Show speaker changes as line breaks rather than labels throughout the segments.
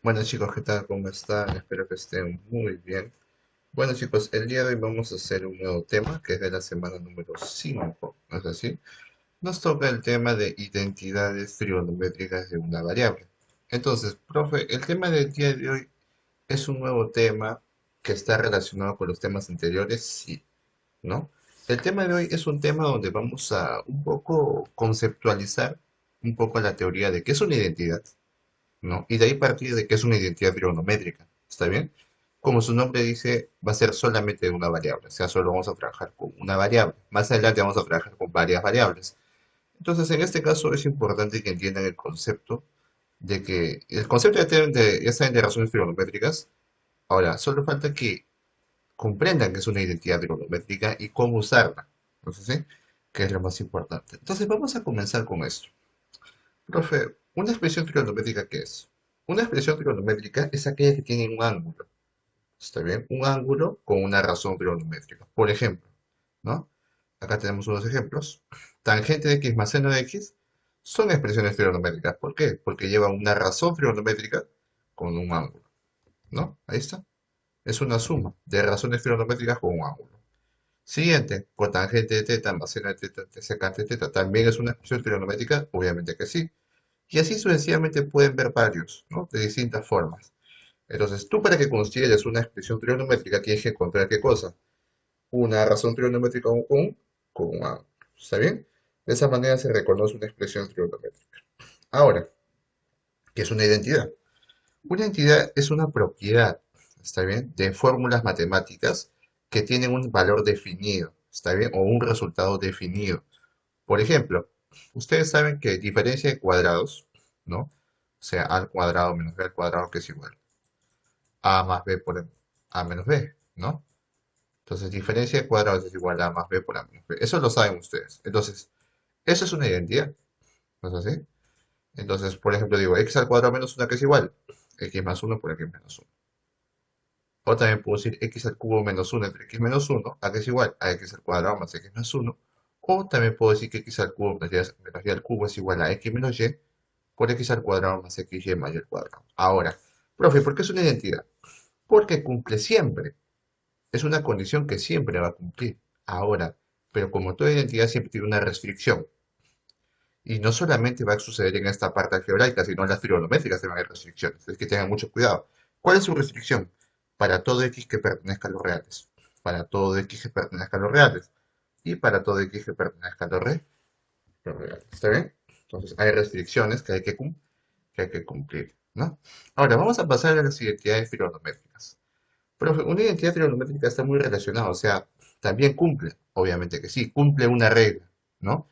Bueno chicos, ¿qué tal? ¿Cómo están? Espero que estén muy bien. Bueno chicos, el día de hoy vamos a hacer un nuevo tema que es de la semana número 5, ¿no es así? Nos toca el tema de identidades trigonométricas de una variable. Entonces, profe, el tema del día de hoy es un nuevo tema que está relacionado con los temas anteriores, sí, ¿no? El tema de hoy es un tema donde vamos a un poco conceptualizar un poco la teoría de qué es una identidad, ¿no? Y de ahí partir de que es una identidad trigonométrica, ¿está bien? Como su nombre dice, va a ser solamente una variable, o sea, solo vamos a trabajar con una variable. Más adelante vamos a trabajar con varias variables. Entonces, en este caso es importante que entiendan el concepto de que el concepto ya saben de razones trigonométricas. Ahora, solo falta que comprendan que es una identidad trigonométrica y cómo usarla. Entonces, ¿sí? Que es lo más importante. Entonces, vamos a comenzar con esto. Profe, ¿una expresión trigonométrica qué es? Una expresión trigonométrica es aquella que tiene un ángulo, ¿está bien? Un ángulo con una razón trigonométrica. Por ejemplo, ¿no? Acá tenemos unos ejemplos. Tangente de x más seno de x son expresiones trigonométricas. ¿Por qué? Porque llevan una razón trigonométrica con un ángulo, ¿no? Ahí está. Es una suma de razones trigonométricas con un ángulo. Siguiente, cotangente de teta más seno de teta, secante de teta, ¿también es una expresión trigonométrica? Obviamente que sí. Y así sucesivamente pueden ver varios, ¿no? De distintas formas. Entonces, tú para que consideres una expresión trigonométrica tienes que encontrar qué cosa. Una razón trigonométrica con un ángulo. ¿Está bien? De esa manera se reconoce una expresión trigonométrica. Ahora, ¿qué es una identidad? Una identidad es una propiedad, ¿está bien? De fórmulas matemáticas que tienen un valor definido, ¿está bien? O un resultado definido. Por ejemplo, ustedes saben que diferencia de cuadrados, ¿no? O sea, a al cuadrado menos b al cuadrado que es igual a más b por a menos b, ¿no? Entonces, diferencia de cuadrados es igual a más b por a menos b. Eso lo saben ustedes. Entonces, eso es una identidad, ¿no es así? Entonces, por ejemplo, digo x al cuadrado menos 1 que es igual x más 1 por x menos 1. O también puedo decir x al cubo menos 1 entre x menos 1 a que es igual a x al cuadrado más x más 1. O también puedo decir que x al cubo menos y al cubo es igual a x menos y por x al cuadrado más xy mayor al cuadrado. Ahora, profe, ¿por qué es una identidad? Porque cumple siempre. Es una condición que siempre va a cumplir. Ahora, pero como toda identidad siempre tiene una restricción. Y no solamente va a suceder en esta parte algebraica, sino en las trigonométricas también hay restricciones. Es que tengan mucho cuidado. ¿Cuál es su restricción? Para todo x que pertenezca a los reales. Para todo x que pertenezca a los reales. Y para todo x que pertenezca a los reales. ¿Está bien? Entonces hay restricciones que hay que cumplir, ¿no? Ahora, vamos a pasar a las identidades trigonométricas. Pero una identidad trigonométrica está muy relacionada, o sea, también cumple, obviamente que sí, cumple una regla, ¿no?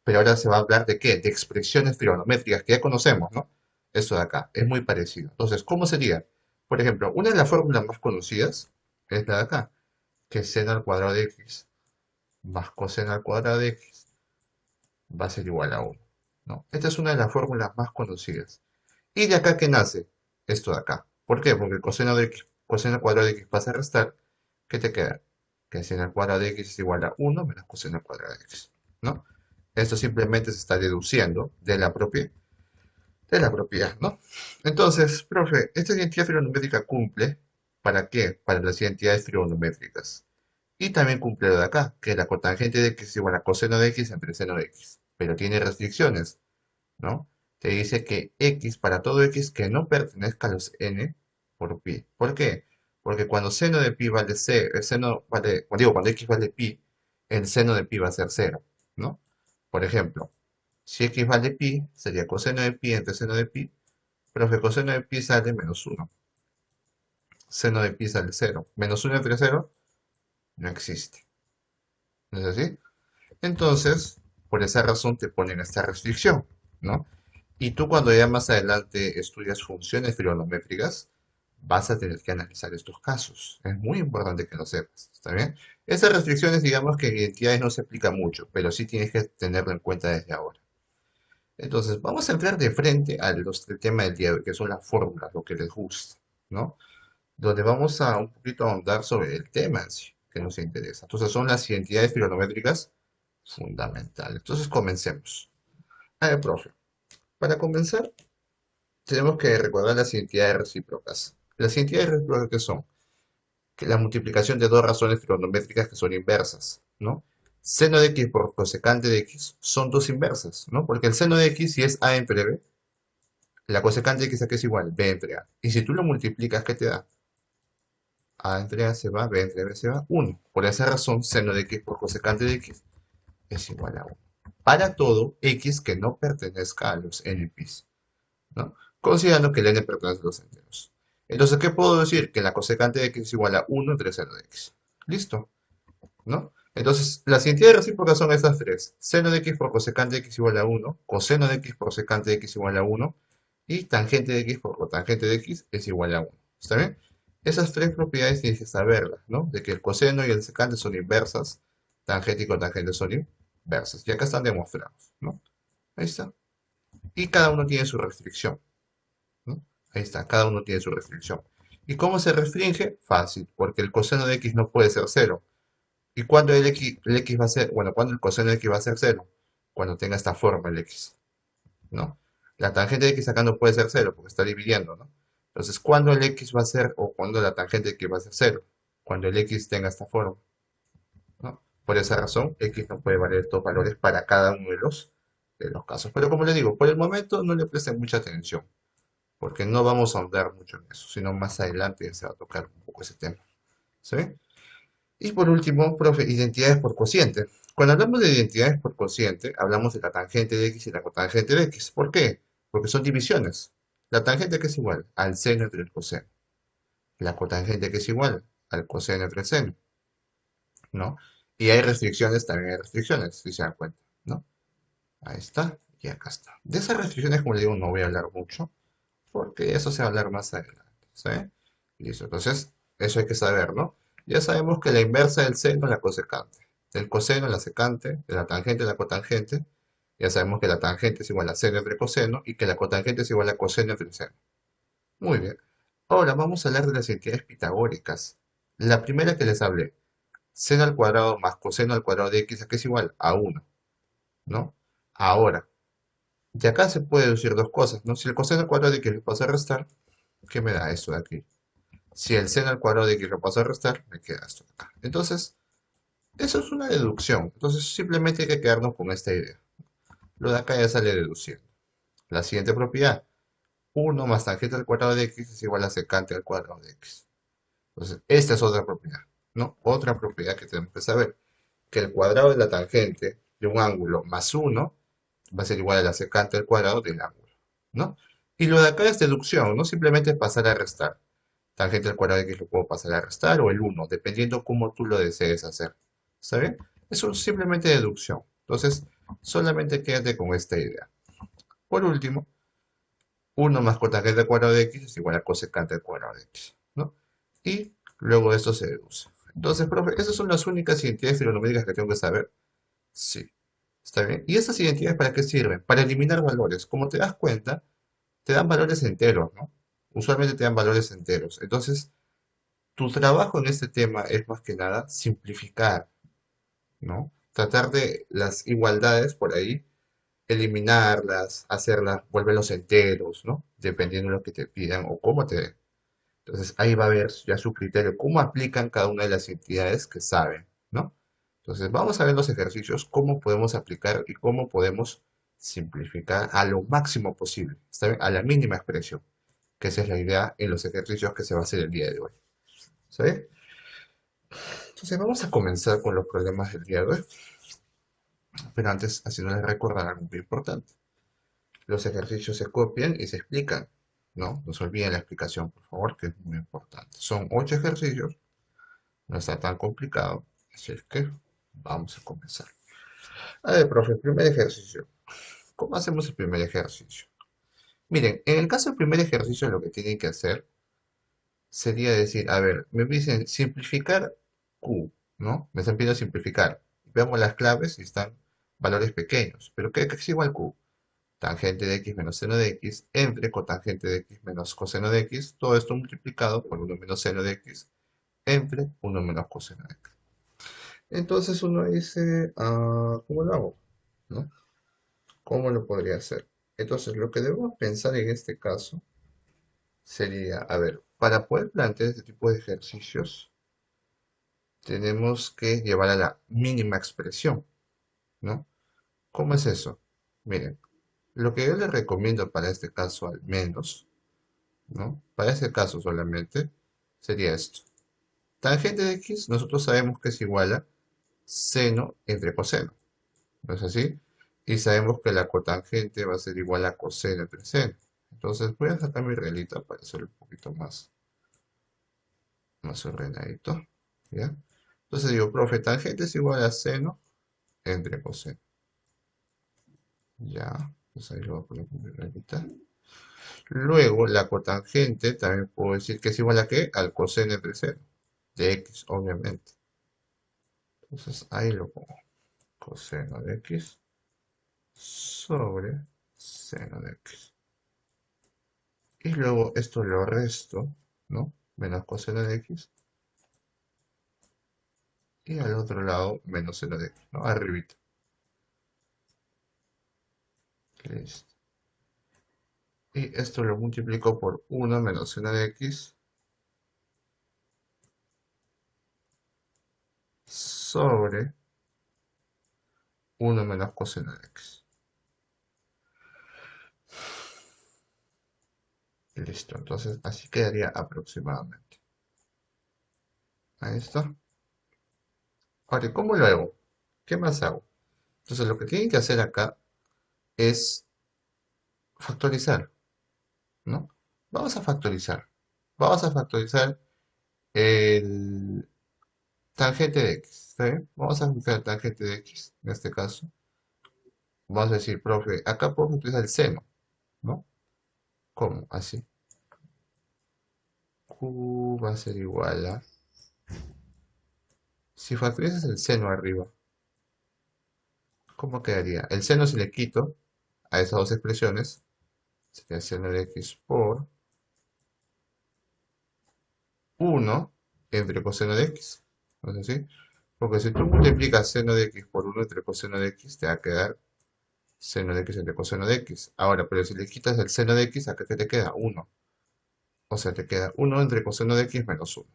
Pero ahora se va a hablar de qué, de expresiones trigonométricas que ya conocemos, ¿no? Eso de acá, es muy parecido. Entonces, ¿cómo sería? Por ejemplo, una de las fórmulas más conocidas es la de acá, que es seno al cuadrado de x más coseno al cuadrado de x va a ser igual a 1, ¿no? Esta es una de las fórmulas más conocidas. ¿Y de acá qué nace? Esto de acá. ¿Por qué? Porque coseno de x, coseno al cuadrado de x pasa a restar. ¿Qué te queda? Que seno al cuadrado de x es igual a 1 menos coseno al cuadrado de x, ¿no? Esto simplemente se está deduciendo de la propiedad, ¿no? Entonces, profe, esta identidad trigonométrica cumple, ¿para qué? Para las identidades trigonométricas. Y también cumple lo de acá, que la cotangente de x es igual a coseno de x entre seno de x. Pero tiene restricciones, ¿no? Te dice que x para todo x que no pertenezca a los n por pi. ¿Por qué? Porque cuando seno de pi vale c, el seno vale, cuando x vale pi, el seno de pi va a ser cero, ¿no? Por ejemplo, si x vale pi, sería coseno de pi entre seno de pi, pero que coseno de pi sale menos uno. Seno de pi sale cero. Menos uno entre cero no existe. ¿No es así? Entonces, por esa razón te ponen esta restricción, ¿no? Y tú cuando ya más adelante estudias funciones trigonométricas, vas a tener que analizar estos casos. Es muy importante que lo sepas, ¿está bien? Esas restricciones, digamos que en identidades no se aplica mucho, pero sí tienes que tenerlo en cuenta desde ahora. Entonces, vamos a entrar de frente al tema del día de hoy, que son las fórmulas, lo que les gusta, ¿no? Donde vamos a un poquito ahondar sobre el tema en sí, que nos interesa. Entonces, son las identidades trigonométricas fundamentales. Entonces, comencemos. A ver, profe, para comenzar, tenemos que recordar las identidades recíprocas. Las identidades recíprocas que son que la multiplicación de dos razones trigonométricas que son inversas, ¿no? Seno de x por cosecante de x son dos inversas, ¿no? Porque el seno de x, si es a entre b, la cosecante de x aquí es igual, b entre a. Y si tú lo multiplicas, ¿qué te da? A entre a se va, b entre b se va, 1. Por esa razón, seno de x por cosecante de x es igual a 1. Para todo x que no pertenezca a los n pis, ¿no? Considerando que el n pertenece a los enteros. Entonces, ¿qué puedo decir? Que la cosecante de x es igual a 1 entre seno de x. Listo, ¿no? Entonces, las identidades recíprocas son estas tres. Seno de x por cosecante de x igual a 1, coseno de x por secante de x igual a 1, y tangente de x por cotangente de x es igual a 1. ¿Está bien? Esas tres propiedades tienes que saberlas, ¿no? De que el coseno y el secante son inversas, tangente y cotangente son inversas. Y acá están demostrados, ¿no? Ahí está. Y cada uno tiene su restricción, ¿no? Ahí está, cada uno tiene su restricción. ¿Y cómo se restringe? Fácil, porque el coseno de x no puede ser cero. ¿Y cuándo el x va a ser, bueno, cuándo el coseno de x va a ser cero? Cuando tenga esta forma el x, ¿no? La tangente de x acá no puede ser cero porque está dividiendo, ¿no? Entonces, ¿cuándo el x va a ser o cuándo la tangente de x va a ser cero? Cuando el x tenga esta forma, ¿no? Por esa razón, x no puede valer estos valores para cada uno de los casos. Pero como le digo, por el momento no le presten mucha atención, porque no vamos a ahondar mucho en eso, sino más adelante ya se va a tocar un poco ese tema. ¿Sí? Y por último, profe, identidades por cociente. Cuando hablamos de identidades por cociente, hablamos de la tangente de x y la cotangente de x. ¿Por qué? Porque son divisiones. La tangente que es igual al seno entre el coseno. La cotangente que es igual al coseno entre el seno, ¿no? Y hay restricciones, también hay restricciones, si se dan cuenta, ¿no? Ahí está, y acá está. De esas restricciones, como le digo, no voy a hablar mucho, porque eso se va a hablar más adelante, ¿sí? Listo, entonces, eso hay que saber, ¿no? Ya sabemos que la inversa del seno es la cosecante, del coseno la secante, de la tangente la cotangente. Ya sabemos que la tangente es igual a seno entre coseno y que la cotangente es igual a coseno entre seno. Muy bien. Ahora vamos a hablar de las identidades pitagóricas. La primera que les hablé, seno al cuadrado más coseno al cuadrado de x, que es igual a 1, ¿no? Ahora, de acá se puede deducir dos cosas, ¿no? Si el coseno al cuadrado de x le paso a restar, ¿qué me da esto de aquí? Si el seno al cuadrado de x lo paso a restar, me queda esto de acá. Entonces, eso es una deducción. Entonces, simplemente hay que quedarnos con esta idea. Lo de acá ya sale deduciendo. La siguiente propiedad, 1 más tangente al cuadrado de x es igual a secante al cuadrado de x. Entonces, esta es otra propiedad, ¿no? Otra propiedad que tenemos que saber, que el cuadrado de la tangente de un ángulo más 1 va a ser igual a la secante al cuadrado del ángulo, ¿no? Y lo de acá es deducción, no simplemente pasar a restar. Tangente al cuadrado de x lo puedo pasar a restar o el 1, dependiendo cómo tú lo desees hacer. ¿Está bien? Eso es simplemente deducción. Entonces, solamente quédate con esta idea. Por último, 1 más cotangente al cuadrado de x es igual a cosecante al cuadrado de x, ¿no? Y luego esto se deduce. Entonces, profe, ¿esas son las únicas identidades trigonométricas que tengo que saber? Sí. ¿Está bien? ¿Y estas identidades para qué sirven? Para eliminar valores. Como te das cuenta, te dan valores enteros, ¿no? Usualmente te dan valores enteros. Entonces, tu trabajo en este tema es más que nada simplificar, ¿no? Tratar de las igualdades por ahí, eliminarlas, hacerlas, volverlos enteros, ¿no? Dependiendo de lo que te pidan o cómo te den. Entonces ahí va a ver ya su criterio, cómo aplican cada una de las entidades que saben, ¿no? Entonces vamos a ver los ejercicios, cómo podemos aplicar y cómo podemos simplificar a lo máximo posible, ¿está bien? A la mínima expresión, que esa es la idea en los ejercicios que se va a hacer el día de hoy, ¿está bien? Entonces vamos a comenzar con los problemas del día de hoy, pero antes haciéndoles recordar algo muy importante. Los ejercicios se copian y se explican, ¿no? No se olviden la explicación, por favor, que es muy importante. Son 8 ejercicios, no está tan complicado, así es que vamos a comenzar. A ver, profe, primer ejercicio. ¿Cómo hacemos el primer ejercicio? Miren, en el caso del primer ejercicio lo que tienen que hacer sería decir, a ver, me dicen simplificar Q, ¿no? Me están pidiendo simplificar. Veamos las claves y están valores pequeños. ¿Pero qué es igual Q? Tangente de x menos seno de x entre cotangente de x menos coseno de x. Todo esto multiplicado por 1 menos seno de x entre 1 menos coseno de x. Entonces uno dice, ¿cómo lo hago? ¿No? ¿Cómo lo podría hacer? Entonces, lo que debemos pensar en este caso sería, a ver, para poder plantear este tipo de ejercicios, tenemos que llevar a la mínima expresión, ¿no? ¿Cómo es eso? Miren, lo que yo les recomiendo para este caso al menos, ¿no? Para este caso solamente, sería esto. Tangente de x, nosotros sabemos que es igual a seno entre coseno, ¿no es así? Y sabemos que la cotangente va a ser igual a coseno entre seno. Entonces voy a sacar mi reglita para hacerlo un poquito más ordenadito, ¿ya? Entonces digo, profe, tangente es igual a seno entre coseno. Ya, pues ahí lo voy a poner con mi reglita. Luego, la cotangente también puedo decir que es igual a ¿qué? Al coseno entre seno. De x, obviamente. Entonces ahí lo pongo. Coseno de x sobre seno de x. Y luego esto lo resto, ¿no? Menos coseno de x. Y al otro lado, menos seno de x, ¿no? Arribita. Listo. Y esto lo multiplico por 1 menos seno de x sobre 1 menos coseno de x. Listo. Entonces así quedaría aproximadamente. Ahí está. Ahora, ¿cómo lo hago? ¿Qué más hago? Entonces lo que tienen que hacer acá es factorizar, ¿no? Vamos a factorizar. Vamos a factorizar el tangente de x, ¿está bien? Vamos a factorizar el tangente de x, en este caso. Vamos a decir, profe, acá puedo factorizar el seno, ¿no? ¿Cómo? Así. Q va a ser igual a... Si factorizas el seno arriba, ¿cómo quedaría? El seno si le quito a esas dos expresiones, sería seno de x por 1 entre coseno de x. ¿No es así? Porque si tú multiplicas seno de x por 1 entre coseno de x, te va a quedar seno de x entre coseno de x. Ahora, pero si le quitas el seno de x, acá que te queda 1. O sea, te queda 1 entre coseno de x menos 1.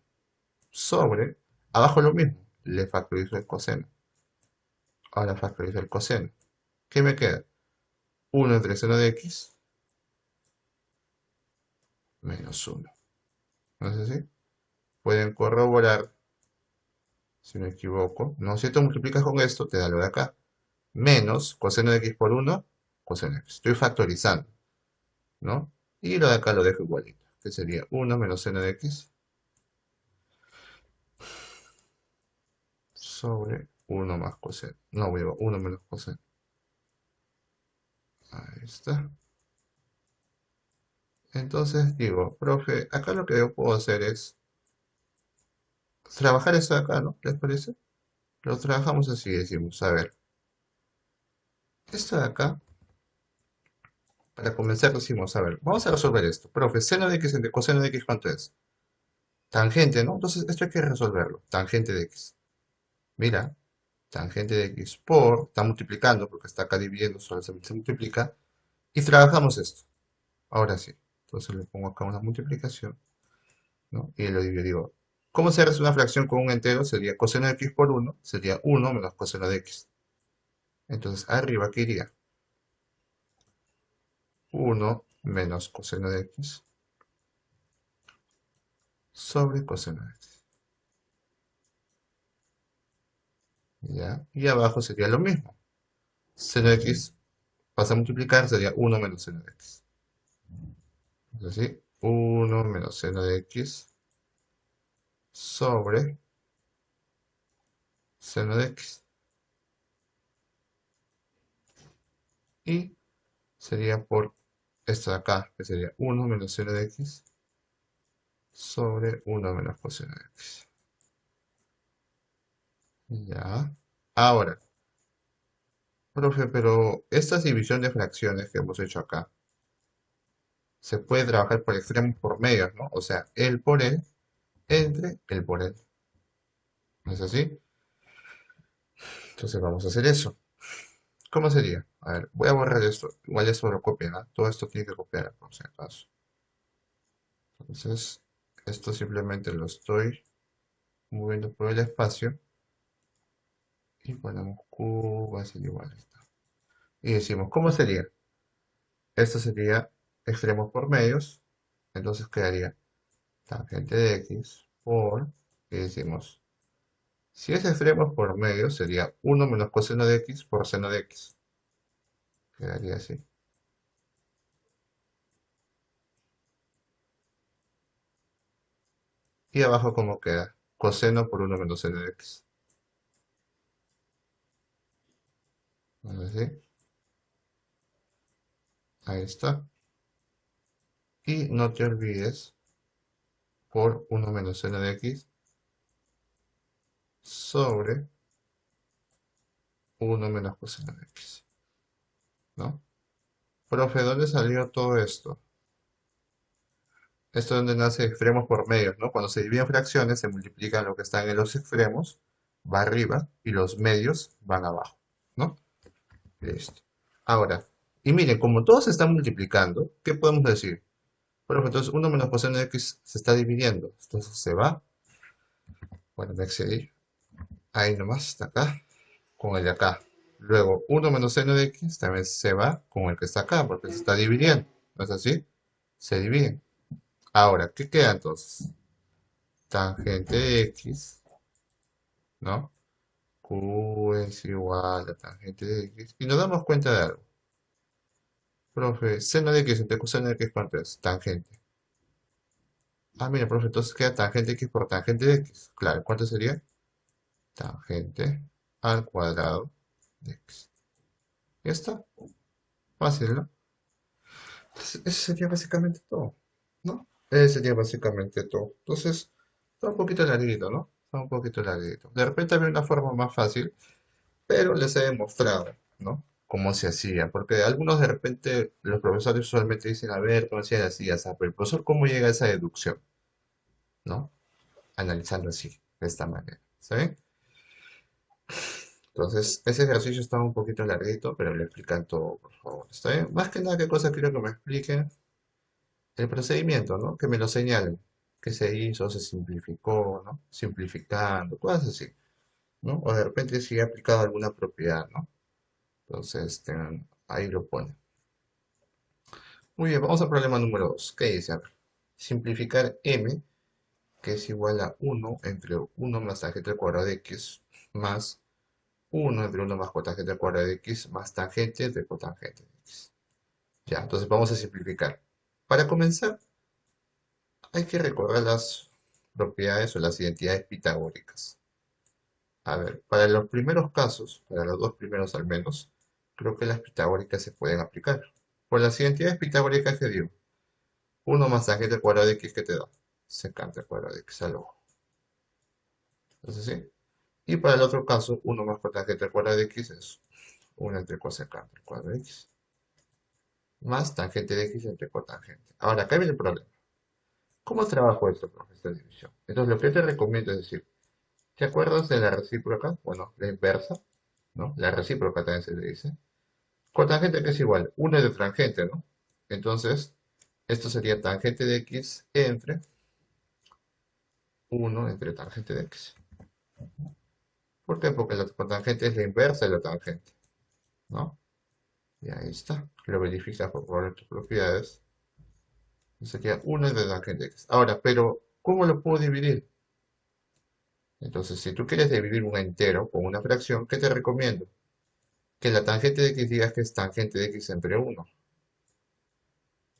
Sobre, abajo lo mismo, le factorizo el coseno. Ahora factorizo el coseno. ¿Qué me queda? 1 entre seno de x menos 1. ¿No es así? Pueden corroborar, si no me equivoco. ¿No? Si tú multiplicas con esto, te da lo de acá. Menos coseno de x por 1, coseno de x. Estoy factorizando, ¿no? Y lo de acá lo dejo igualito, que sería 1 menos seno de x sobre 1 más coseno. No, voy a 1 menos coseno. Ahí está. Entonces digo, profe, acá lo que yo puedo hacer es trabajar esto de acá, ¿no? ¿Les parece? Lo trabajamos así, decimos, a ver, esto de acá, para comenzar decimos, a ver, vamos a resolver esto. Profe, seno de x entre coseno de x, ¿cuánto es? Tangente, ¿no? Entonces esto hay que resolverlo. Tangente de x. Mira, tangente de x por, está multiplicando, porque está acá dividiendo, solo se multiplica, y trabajamos esto. Ahora sí. Entonces le pongo acá una multiplicación, ¿no? Y lo divido. Digo, ¿cómo se hace una fracción con un entero? Sería coseno de x por 1, sería 1 menos coseno de x. Entonces arriba, ¿qué iría? 1 menos coseno de x sobre coseno de x. ¿Ya? Y abajo sería lo mismo. Seno de x pasa a multiplicar, sería 1 menos seno de x. Es así, 1 menos seno de x sobre seno de x. Y sería por esto de acá, que sería 1 menos seno de x sobre 1 menos coseno de x. Ya. Ahora, profe, pero esta división de fracciones que hemos hecho acá, se puede trabajar por extremos por medios, ¿no? O sea, el por el entre el por el. ¿No es así? Entonces vamos a hacer eso. ¿Cómo sería? A ver, voy a borrar esto. Igual eso lo copian, ¿ah? Todo esto tiene que copiar, por si acaso. Entonces, esto simplemente lo estoy moviendo por el espacio y ponemos Q va a ser igual a esto. Y decimos, ¿cómo sería? Esto sería extremos por medios. Entonces quedaría tangente de x por, y decimos, si es extremos por medios, sería 1 menos coseno de x por seno de x. Quedaría así. Y abajo, ¿cómo queda? Coseno por 1 menos seno de x. Así. Ahí está. Y no te olvides por 1 menos seno de x sobre 1 menos coseno de x. ¿No? Profe, ¿dónde salió todo esto? Esto es donde nace extremos por medios, ¿no? Cuando se dividen fracciones, se multiplican lo que están en los extremos, va arriba, y los medios van abajo, ¿no? Listo. Ahora, y miren, como todos se están multiplicando, ¿qué podemos decir? Bueno, entonces 1 menos coseno de x se está dividiendo. Entonces se va, bueno, me excedí, ahí nomás, está acá, con el de acá. Luego, 1 menos seno de x también se va con el que está acá, porque se está dividiendo. ¿No es así? Se dividen. Ahora, ¿qué queda entonces? Tangente de x, ¿no? Q es igual a tangente de x. Y nos damos cuenta de algo. Profe, seno de x entre coseno de x, ¿cuánto es? Tangente. Ah, mira, profe, entonces queda tangente x por tangente de x. Claro, ¿cuánto sería? Tangente al cuadrado de x. Ya está. Fácil, ¿no? Eso sería básicamente todo, ¿no? Ese sería básicamente todo. Entonces, está un poquito larguito, ¿no? Está un poquito larguito. De repente había una forma más fácil, pero les he demostrado, ¿no? Cómo se hacía. Porque algunos de repente, los profesores usualmente dicen, a ver, ¿cómo se hacía? Pero el profesor, ¿cómo llega a esa deducción? ¿No? Analizando así, de esta manera. ¿Saben? Entonces, ese ejercicio está un poquito larguito, pero le explican todo, por favor. ¿Está bien? Más que nada, ¿qué cosa quiero que me expliquen? El procedimiento, ¿no? Que me lo señalen. ¿Qué se hizo? ¿Se simplificó? ¿No? Simplificando, cosas así, ¿no? O de repente si he aplicado alguna propiedad, ¿no? Entonces, ahí lo ponen. Muy bien, vamos al problema número 2. ¿Qué dice? A ver, simplificar m, que es igual a 1 entre 1 más tangente al cuadrado de x, más 1 entre 1 más cotangente al cuadrado de x, más tangente de cotangente de x. Ya, entonces vamos a simplificar. Para comenzar, hay que recordar las propiedades o las identidades pitagóricas. A ver, para los primeros casos, para los dos primeros al menos, creo que las pitagóricas se pueden aplicar. Por las identidades pitagóricas que dio, 1 más tangente al cuadrado de x que te da, secante al cuadrado de x al ojo. Entonces sí. Y para el otro caso, 1 más cotangente al cuadrado de x es 1 entre cosecante al cuadrado de x, más tangente de x entre cotangente. Ahora, acá viene el problema. ¿Cómo trabajo esto, profesor de división? Entonces, lo que te recomiendo es decir, ¿te acuerdas de la recíproca? Bueno, la inversa, ¿no? La recíproca también se le dice. Cotangente que es igual, 1 de tangente, ¿no? Entonces, esto sería tangente de x entre 1 entre tangente de x. ¿Por qué? Porque la cotangente es la inversa de la tangente, ¿no? Y ahí está. Lo verificas por favor tus propiedades. Sería 1 de tangente de x. Ahora, pero, ¿cómo lo puedo dividir? Entonces, si tú quieres dividir un entero con una fracción, ¿qué te recomiendo? Que la tangente de x digas que es tangente de x entre 1.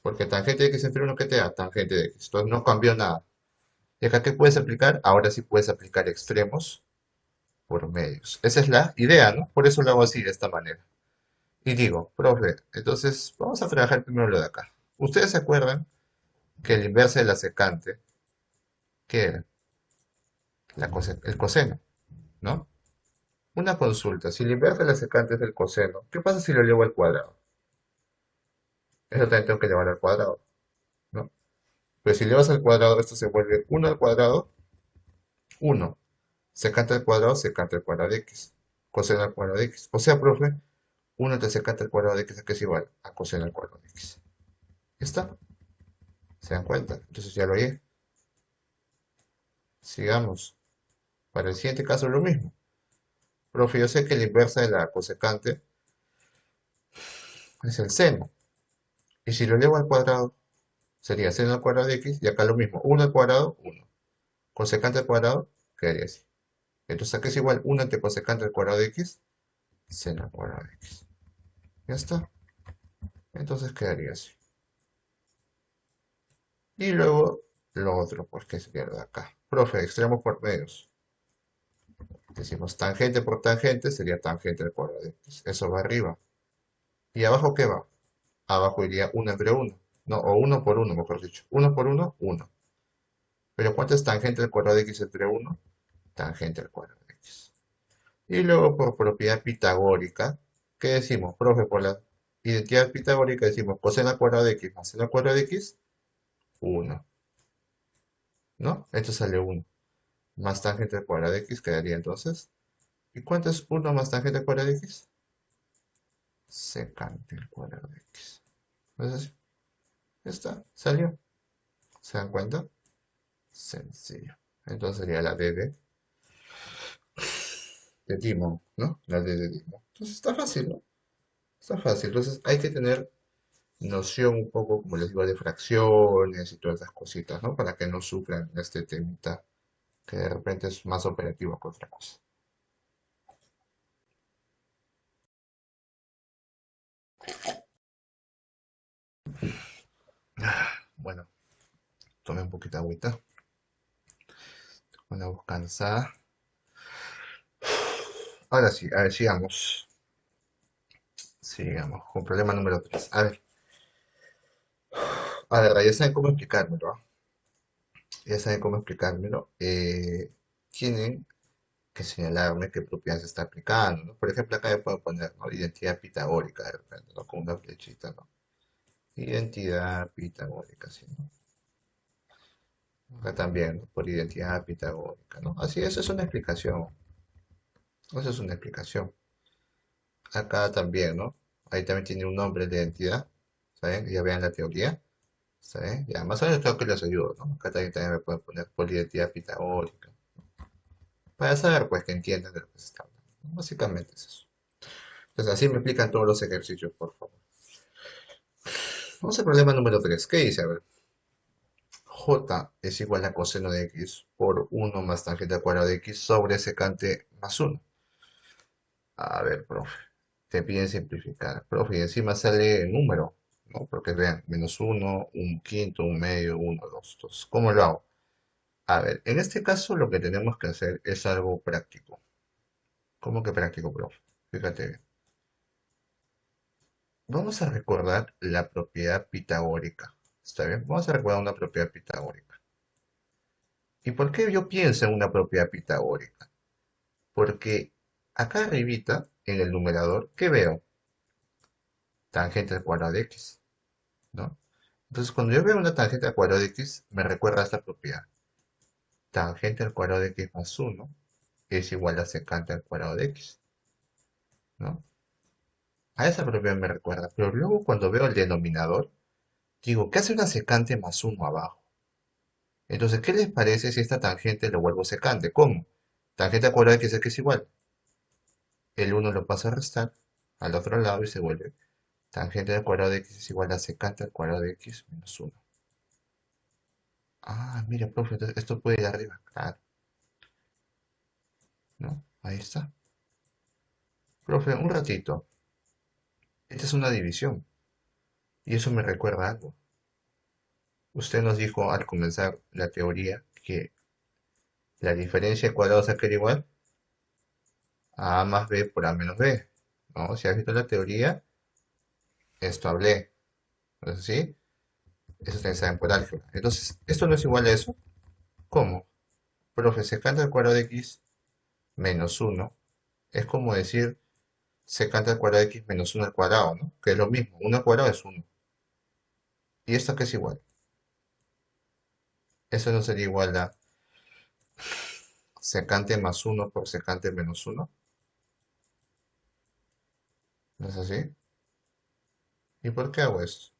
Porque tangente de x entre 1, ¿qué te da? Tangente de x. Entonces no cambió nada. ¿Y acá qué puedes aplicar? Ahora sí puedes aplicar extremos por medios. Esa es la idea, ¿no? Por eso lo hago así, de esta manera. Y digo, profe, entonces vamos a trabajar primero lo de acá. ¿Ustedes se acuerdan que el inverso de la secante, ¿qué era? El coseno, ¿no? Una consulta, si el inverso de la secante es el coseno, ¿qué pasa si lo llevo al cuadrado? Eso también tengo que llevar al cuadrado, ¿no? Pero si llevas al cuadrado, esto se vuelve 1 al cuadrado, 1. Secante al cuadrado de x. Coseno al cuadrado de x. O sea, profe, 1 entre secante al cuadrado de x, que es igual a coseno al cuadrado de x. ¿Ya está? ¿Se dan cuenta? Entonces ya lo oí. Sigamos. Para el siguiente caso lo mismo. Profe, yo sé que la inversa de la cosecante es el seno. Y si lo elevo al cuadrado, sería seno al cuadrado de x, y acá lo mismo. 1 al cuadrado, 1. Cosecante al cuadrado, quedaría así. Entonces acá es igual 1 entre cosecante al cuadrado de x, seno al cuadrado de x. Ya está. Entonces quedaría así. Y luego lo otro, pues que sería lo de acá. Profe, extremos por medios. Decimos tangente por tangente sería tangente al cuadrado de x. Eso va arriba. ¿Y abajo qué va? Abajo iría 1 entre 1. No, o 1 por 1, mejor dicho. 1 por 1, 1. Pero ¿cuánto es tangente al cuadrado de x entre 1? Tangente al cuadrado de x. Y luego por propiedad pitagórica, ¿qué decimos? Profe, por la identidad pitagórica decimos coseno al cuadrado de x más seno al cuadrado de x, 1. ¿No? Esto sale 1. Más tangente al cuadrado de x quedaría entonces. ¿Y cuánto es 1 más tangente al cuadrado de x? Secante al cuadrado de x. Entonces, ya está, salió. ¿Se dan cuenta? Sencillo. Entonces sería la D de Dimon, ¿no? La D de Dimon. Entonces está fácil, ¿no? Está fácil. Entonces hay que tener noción un poco, como les digo, de fracciones y todas esas cositas, ¿no? Para que no sufran este temita que de repente es más operativo que otra cosa. Bueno, tomé un poquito de agüita. Una voz cansada. Ahora sí, a ver, sigamos. Sigamos con problema número 3. A ver, ya saben cómo explicármelo, ¿ah? Ya saben cómo explicármelo. Tienen que señalarme qué propiedad se está aplicando, ¿no? Por ejemplo, acá yo puedo poner, ¿no? Identidad pitagórica de repente, ¿no? Con una flechita, ¿no? Identidad pitagórica, ¿sí, no? Acá también, ¿no? Por identidad pitagórica, ¿no? Así, eso es una explicación. Eso es una explicación. Acá también, ¿no? Ahí también tiene un nombre de identidad, ¿saben? Ya vean la teoría, ¿saben? Ya, más o menos creo que les ayudo, ¿no? Acá también me pueden poner por identidad pitagórica, para saber, pues, que entiendan de lo que se está hablando, ¿no? Básicamente es eso. Entonces, así me explican todos los ejercicios, por favor. Vamos al problema número 3. ¿Qué dice? A ver, j es igual a coseno de x por 1 más tangente al cuadrado de x sobre secante más 1. A ver, profe, te piden simplificar. Profe, y encima sale el número, ¿no? Porque vean, menos 1, un quinto, un medio, 1, 2, 2. ¿Cómo lo hago? A ver, en este caso lo que tenemos que hacer es algo práctico. ¿Cómo que práctico, profe? Fíjate bien. Vamos a recordar la propiedad pitagórica. ¿Está bien? Vamos a recordar una propiedad pitagórica. ¿Y por qué yo pienso en una propiedad pitagórica? Porque acá arribita, en el numerador, ¿qué veo? Tangente al cuadrado de x, ¿no? Entonces, cuando yo veo una tangente al cuadrado de x, me recuerda a esta propiedad. Tangente al cuadrado de x más 1 es igual a secante al cuadrado de x, ¿no? A esa propiedad me recuerda. Pero luego cuando veo el denominador, digo, ¿qué hace una secante más 1 abajo? Entonces, ¿qué les parece si esta tangente lo vuelvo secante? ¿Cómo? Tangente al cuadrado de x es que es igual. El 1 lo paso a restar al otro lado y se vuelve tangente al cuadrado de x es igual a secante al cuadrado de x menos 1. Ah, mira, profe, entonces esto puede ir arriba. Claro, ¿no? Ahí está. Profe, un ratito. Esta es una división. Y eso me recuerda algo. Usted nos dijo al comenzar la teoría que la diferencia de cuadrados a que era igual a A más B por A menos B. ¿No? Si has visto la teoría, esto hablé. Entonces, ¿sí? Eso ustedes saben por álgebra. Entonces, ¿esto no es igual a eso? ¿Cómo? Profe, secante al cuadrado de x menos 1 es como decir secante al cuadrado de x menos 1 al cuadrado, ¿no? Que es lo mismo. 1 al cuadrado es 1. ¿Y esto qué es igual? Eso no sería igual a secante más 1 por secante menos 1. ¿No es así? ¿Y por qué hago esto?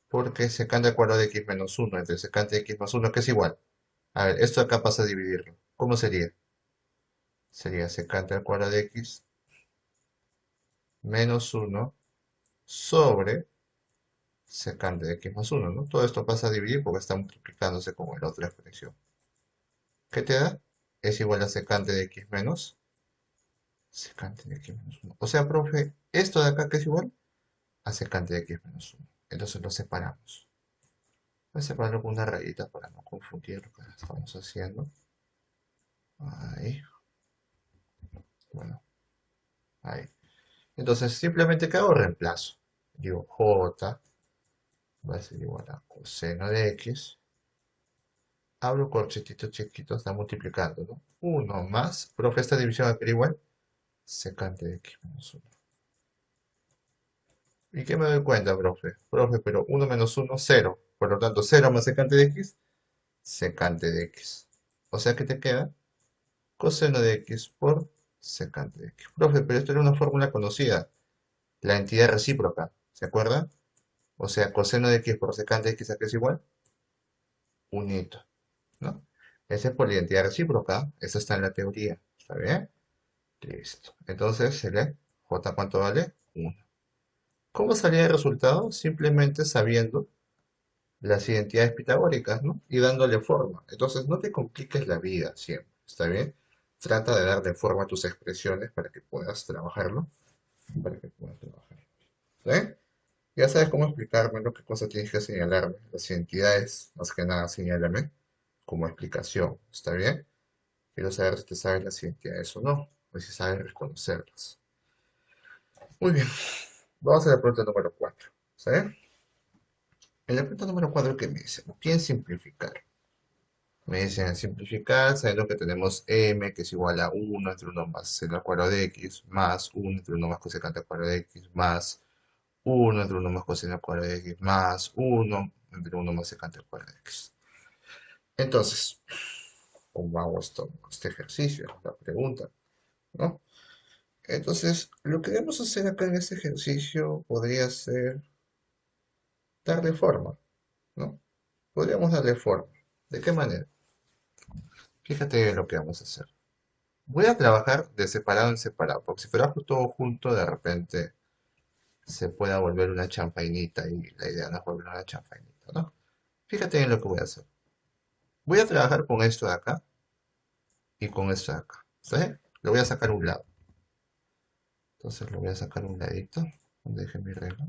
Porque secante al cuadrado de x menos uno entre secante de x más uno, que es igual. A ver, esto acá pasa a dividirlo. ¿Cómo sería? Sería secante al cuadrado de x menos uno sobre secante de x más uno, ¿no? Todo esto pasa a dividir porque está multiplicándose con la otra expresión. ¿Qué te da? Es igual a secante de x menos secante de x menos uno. O sea, profe, esto de acá que es igual a secante de x menos uno. Entonces lo separamos. Voy a separarlo con una rayita para no confundir lo que estamos haciendo. Ahí, bueno, ahí. Entonces simplemente, ¿qué hago? Reemplazo. Digo, j va a ser igual a coseno de x. Abro corchetito chiquito, está multiplicando, ¿no? Uno más, profe, esta división va a igual secante de x menos uno. ¿Y qué me doy cuenta, profe? Profe, pero uno menos uno, cero. Por lo tanto, cero más secante de x, secante de x. O sea que te queda coseno de x por secante de x. Profe, pero esto era una fórmula conocida, la entidad recíproca, ¿se acuerda? O sea, coseno de x por secante de x, ¿a qué es igual? Un hito, ¿no? Ese es por la identidad recíproca, eso está en la teoría, ¿está bien? Listo. Entonces, se lee, j, ¿cuánto vale? Uno. ¿Cómo salía el resultado? Simplemente sabiendo las identidades pitagóricas, ¿no? Y dándole forma. Entonces, no te compliques la vida siempre, ¿está bien? Trata de darle forma a tus expresiones para que puedas trabajarlo, para que puedas trabajarlo. ¿Está bien? Ya sabes cómo explicarme, ¿no? Qué cosa tienes que señalarme. Las identidades, más que nada, señálame como explicación, ¿está bien? Quiero saber si te sabes las identidades o no, o si sabes reconocerlas. Muy bien, vamos a la pregunta número 4, ¿sabes? En la pregunta número 4, ¿qué me dicen? ¿Quién simplificar? Me dicen simplificar, sabiendo que tenemos m, que es igual a uno entre uno más seno al cuadrado de x, más uno entre uno más cosecante al cuadrado de x, más uno entre uno más coseno al cuadrado de x, más uno entre uno más secante al cuadrado de x. Entonces, ¿cómo hago este ejercicio? La pregunta, ¿no? Entonces, lo que debemos hacer acá en este ejercicio podría ser darle forma, ¿no? Podríamos darle forma. ¿De qué manera? Fíjate lo que vamos a hacer. Voy a trabajar de separado en separado, porque si fuera todo junto, de repente se pueda volver una champainita y la idea no es volver una champainita, ¿no? Fíjate en lo que voy a hacer. Voy a trabajar con esto de acá y con esto de acá. ¿Sí? Lo voy a sacar a un lado. Entonces lo voy a sacar a un ladito, donde dejé mi regla.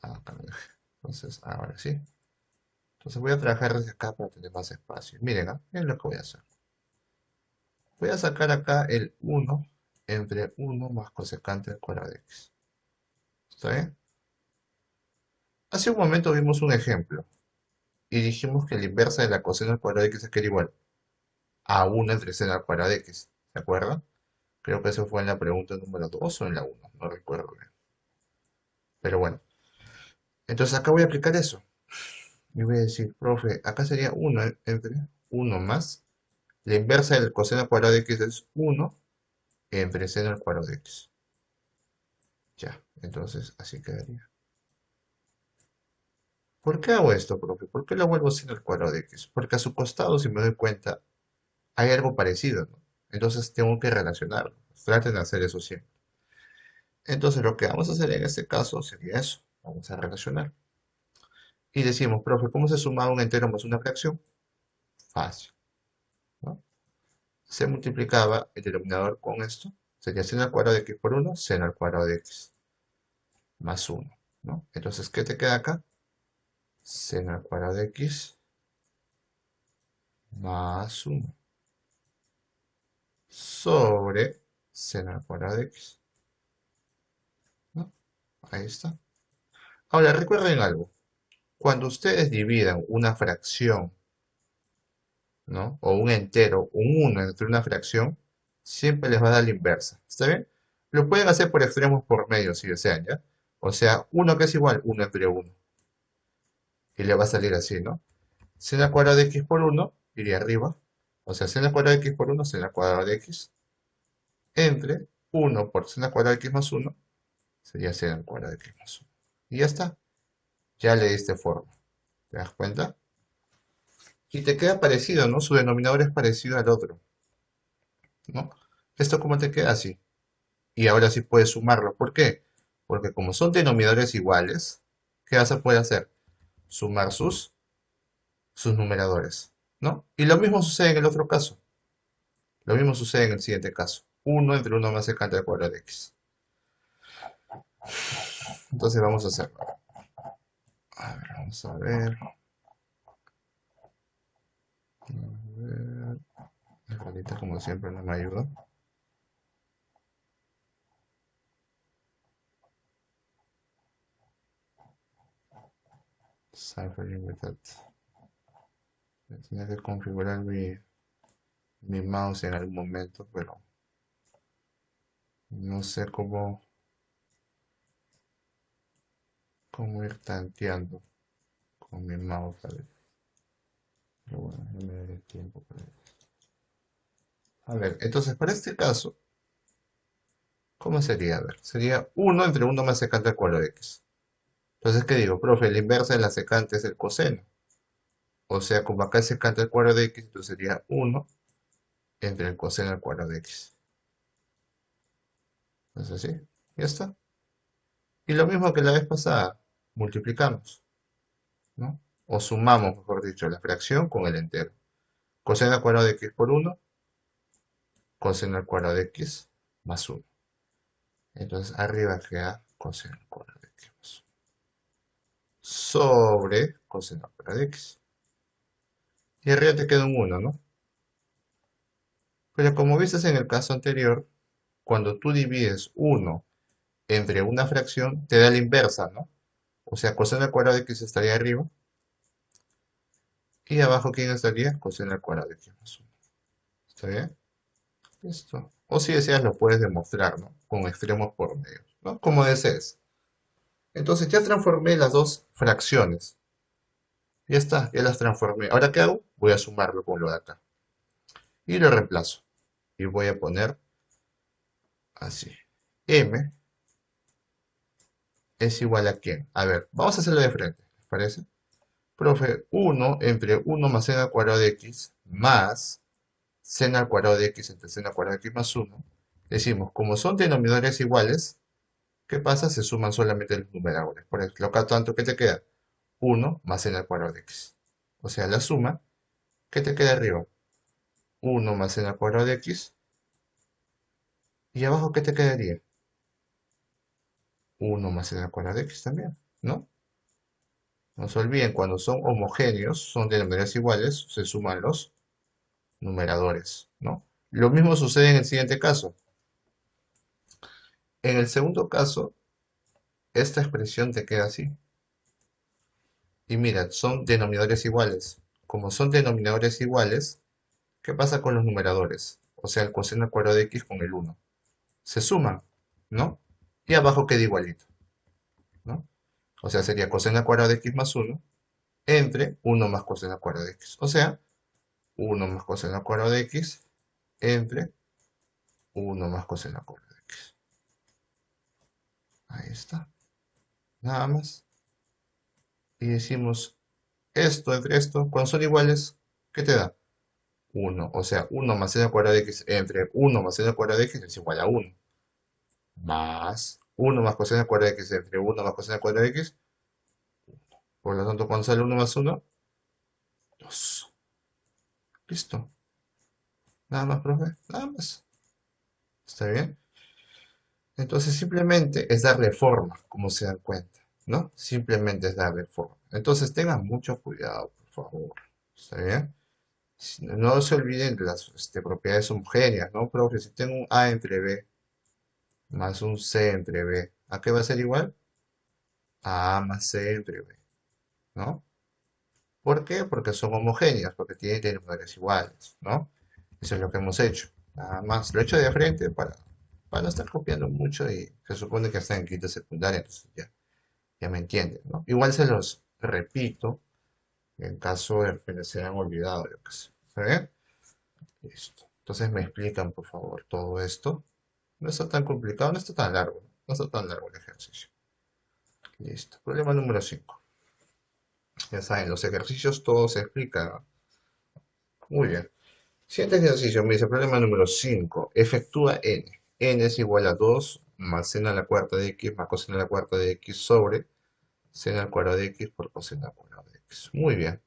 Acá lo dejé. Entonces, ahora sí. Entonces voy a trabajar desde acá para tener más espacio. Miren, miren lo que voy a hacer. Voy a sacar acá el uno entre uno más cosecante al cuadrado de x. ¿Está bien? Hace un momento vimos un ejemplo y dijimos que la inversa de la coseno al cuadrado de x es que era igual a 1 entre seno al cuadrado de x. ¿Se acuerdan? Creo que eso fue en la pregunta número 2 o en la uno, no recuerdo bien. Pero bueno, entonces acá voy a aplicar eso. Y voy a decir, profe, acá sería 1 entre uno más. La inversa del coseno al cuadrado de x es uno entre seno al cuadrado de x. Ya, entonces así quedaría. ¿Por qué hago esto, profe? ¿Por qué lo vuelvo seno al cuadrado de x? Porque a su costado, si me doy cuenta, hay algo parecido, ¿no? Entonces tengo que relacionarlo. Traten de hacer eso siempre. Entonces lo que vamos a hacer en este caso sería eso. Vamos a relacionar. Y decimos, profe, ¿cómo se suma un entero más una fracción? Fácil, ¿no? Se multiplicaba el denominador con esto. Sería seno al cuadrado de x por uno, seno al cuadrado de x más uno, ¿no? Entonces, ¿qué te queda acá? Seno al cuadrado de x más uno sobre seno al cuadrado de x, ¿no? Ahí está. Ahora, recuerden algo. Cuando ustedes dividan una fracción, ¿no? O un entero, un uno entre una fracción, siempre les va a dar la inversa. ¿Está bien? Lo pueden hacer por extremos por medio si desean, ¿ya? O sea, uno que es igual, uno entre uno. Y le va a salir así, ¿no? Seno al cuadrado de x por uno iría arriba. O sea, seno al cuadrado de x por uno, seno al cuadrado de x, entre 1 por seno al cuadrado de x más 1 sería seno al cuadrado de x más 1. Y ya está, ya le diste forma. ¿Te das cuenta? Y te queda parecido, ¿no? Su denominador es parecido al otro, ¿no? ¿Esto cómo te queda? Así. Y ahora sí puedes sumarlo. ¿Por qué? Porque como son denominadores iguales, ¿qué vas a poder hacer? Sumar sus numeradores, ¿no? Y lo mismo sucede en el otro caso. Lo mismo sucede en el siguiente caso. 1 entre 1 más secante al cuadrado de x. Entonces vamos a hacerlo. A ver, vamos a ver. La rayita como siempre no me ayuda. Suffering with that. Tenía que configurar mi mouse en algún momento, pero no sé cómo ir tanteando con mi mouse a ver. Pero bueno, no me daré tiempo para eso. A ver, entonces para este caso, ¿cómo sería? A ver, sería 1 entre 1 más secante al cuadrado de x. Entonces, ¿qué digo? Profe, la inversa de la secante es el coseno. O sea, como acá es secante al cuadrado de x, entonces sería 1 entre el coseno al cuadrado de x. Entonces, así, ya está. Y lo mismo que la vez pasada, multiplicamos, ¿no? O sumamos, mejor dicho, la fracción con el entero. Coseno al cuadrado de x por 1, coseno al cuadrado de x más 1. Entonces, arriba queda coseno al cuadrado de x más 1. Sobre coseno al cuadrado de x. Y arriba te queda un 1, ¿no? Pero como viste en el caso anterior, cuando tú divides 1 entre una fracción, te da la inversa, ¿no? O sea, coseno al cuadrado de x estaría arriba. Y abajo, ¿quién estaría? Coseno al cuadrado de x más 1. ¿Está bien? Listo. O si deseas, lo puedes demostrar, ¿no? Con extremos por medio, ¿no? Como desees. Entonces ya transformé las dos fracciones. Ya está, ya las transformé. ¿Ahora qué hago? Voy a sumarlo con lo de acá. Y lo reemplazo. Y voy a poner así. M es igual a ¿quién? A ver, vamos a hacerlo de frente. ¿Les parece? Profe, 1 entre 1 más seno al cuadrado de x más seno al cuadrado de x entre seno al cuadrado de x más 1. Decimos, como son denominadores iguales, ¿qué pasa? Se suman solamente los numeradores. Por ejemplo, acá tanto que te queda 1 más seno al cuadrado de x. O sea, la suma, ¿qué te queda arriba? 1 más seno al cuadrado de x. Y abajo, ¿qué te quedaría? 1 más seno al cuadrado de x también, ¿no? No se olviden, cuando son homogéneos, son denominadores iguales, se suman los numeradores, ¿no? Lo mismo sucede en el siguiente caso. En el segundo caso, esta expresión te queda así. Y mira, son denominadores iguales. Como son denominadores iguales, ¿qué pasa con los numeradores? O sea, el coseno al cuadrado de x con el 1. Se suman, ¿no? Y abajo queda igualito, ¿no? O sea, sería coseno al cuadrado de x más 1 entre 1 más coseno al cuadrado de x. O sea, 1 más coseno al cuadrado de x entre 1 más coseno al cuadrado de x. Ahí está. Nada más. Y decimos esto entre esto, cuando son iguales, ¿qué te da? 1. O sea, 1 más seno al cuadrado de x entre 1 más seno al cuadrado de x es igual a 1. Más 1 más coseno al cuadrado de x entre 1 más coseno al cuadrado de x. Por lo tanto, cuando sale 1 más 1, 2. Listo. Nada más, profe. Nada más. ¿Está bien? Entonces, simplemente es darle forma, como se dan cuenta, ¿no? Simplemente es darle forma. Entonces, tengan mucho cuidado, por favor. ¿Está bien? No se olviden de las propiedades homogéneas, ¿no, profe? Si tengo un A entre B más un C entre B, ¿a qué va a ser igual? A más C entre B, ¿no? ¿Por qué? Porque son homogéneas, porque tienen denominadores iguales, ¿no? Eso es lo que hemos hecho. Nada más. Lo he hecho de frente para no estar copiando mucho y se supone que está en quinta secundaria, entonces ya me entienden, ¿no? Igual se los repito en caso de que se hayan olvidado, yo qué sé. ¿Está bien? Listo. Entonces me explican, por favor, todo esto. No está tan complicado, no está tan largo. No está tan largo el ejercicio. Listo. Problema número 5. Ya saben, los ejercicios todo se explica. Muy bien. Siguiente ejercicio, me dice problema número 5. Efectúa n. N es igual a 2 más seno a la cuarta de x más coseno a la cuarta de x sobre seno al cuadrado de x por coseno al cuadrado de x. Muy bien.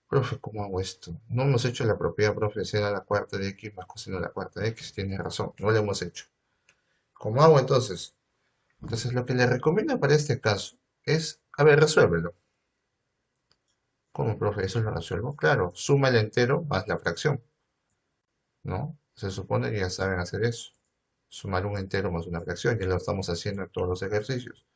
Profe, ¿cómo hago esto? No hemos hecho la propiedad, profe, seno a la cuarta de x más coseno a la cuarta de x. Tienes razón, no lo hemos hecho. ¿Cómo hago entonces? Entonces lo que le recomiendo para este caso es, a ver, resuélvelo. ¿Cómo, profe? ¿Eso lo resuelvo? Claro, suma el entero más la fracción, ¿no? Se supone que ya saben hacer eso. Sumar un entero más una fracción, ya lo estamos haciendo en todos los ejercicios.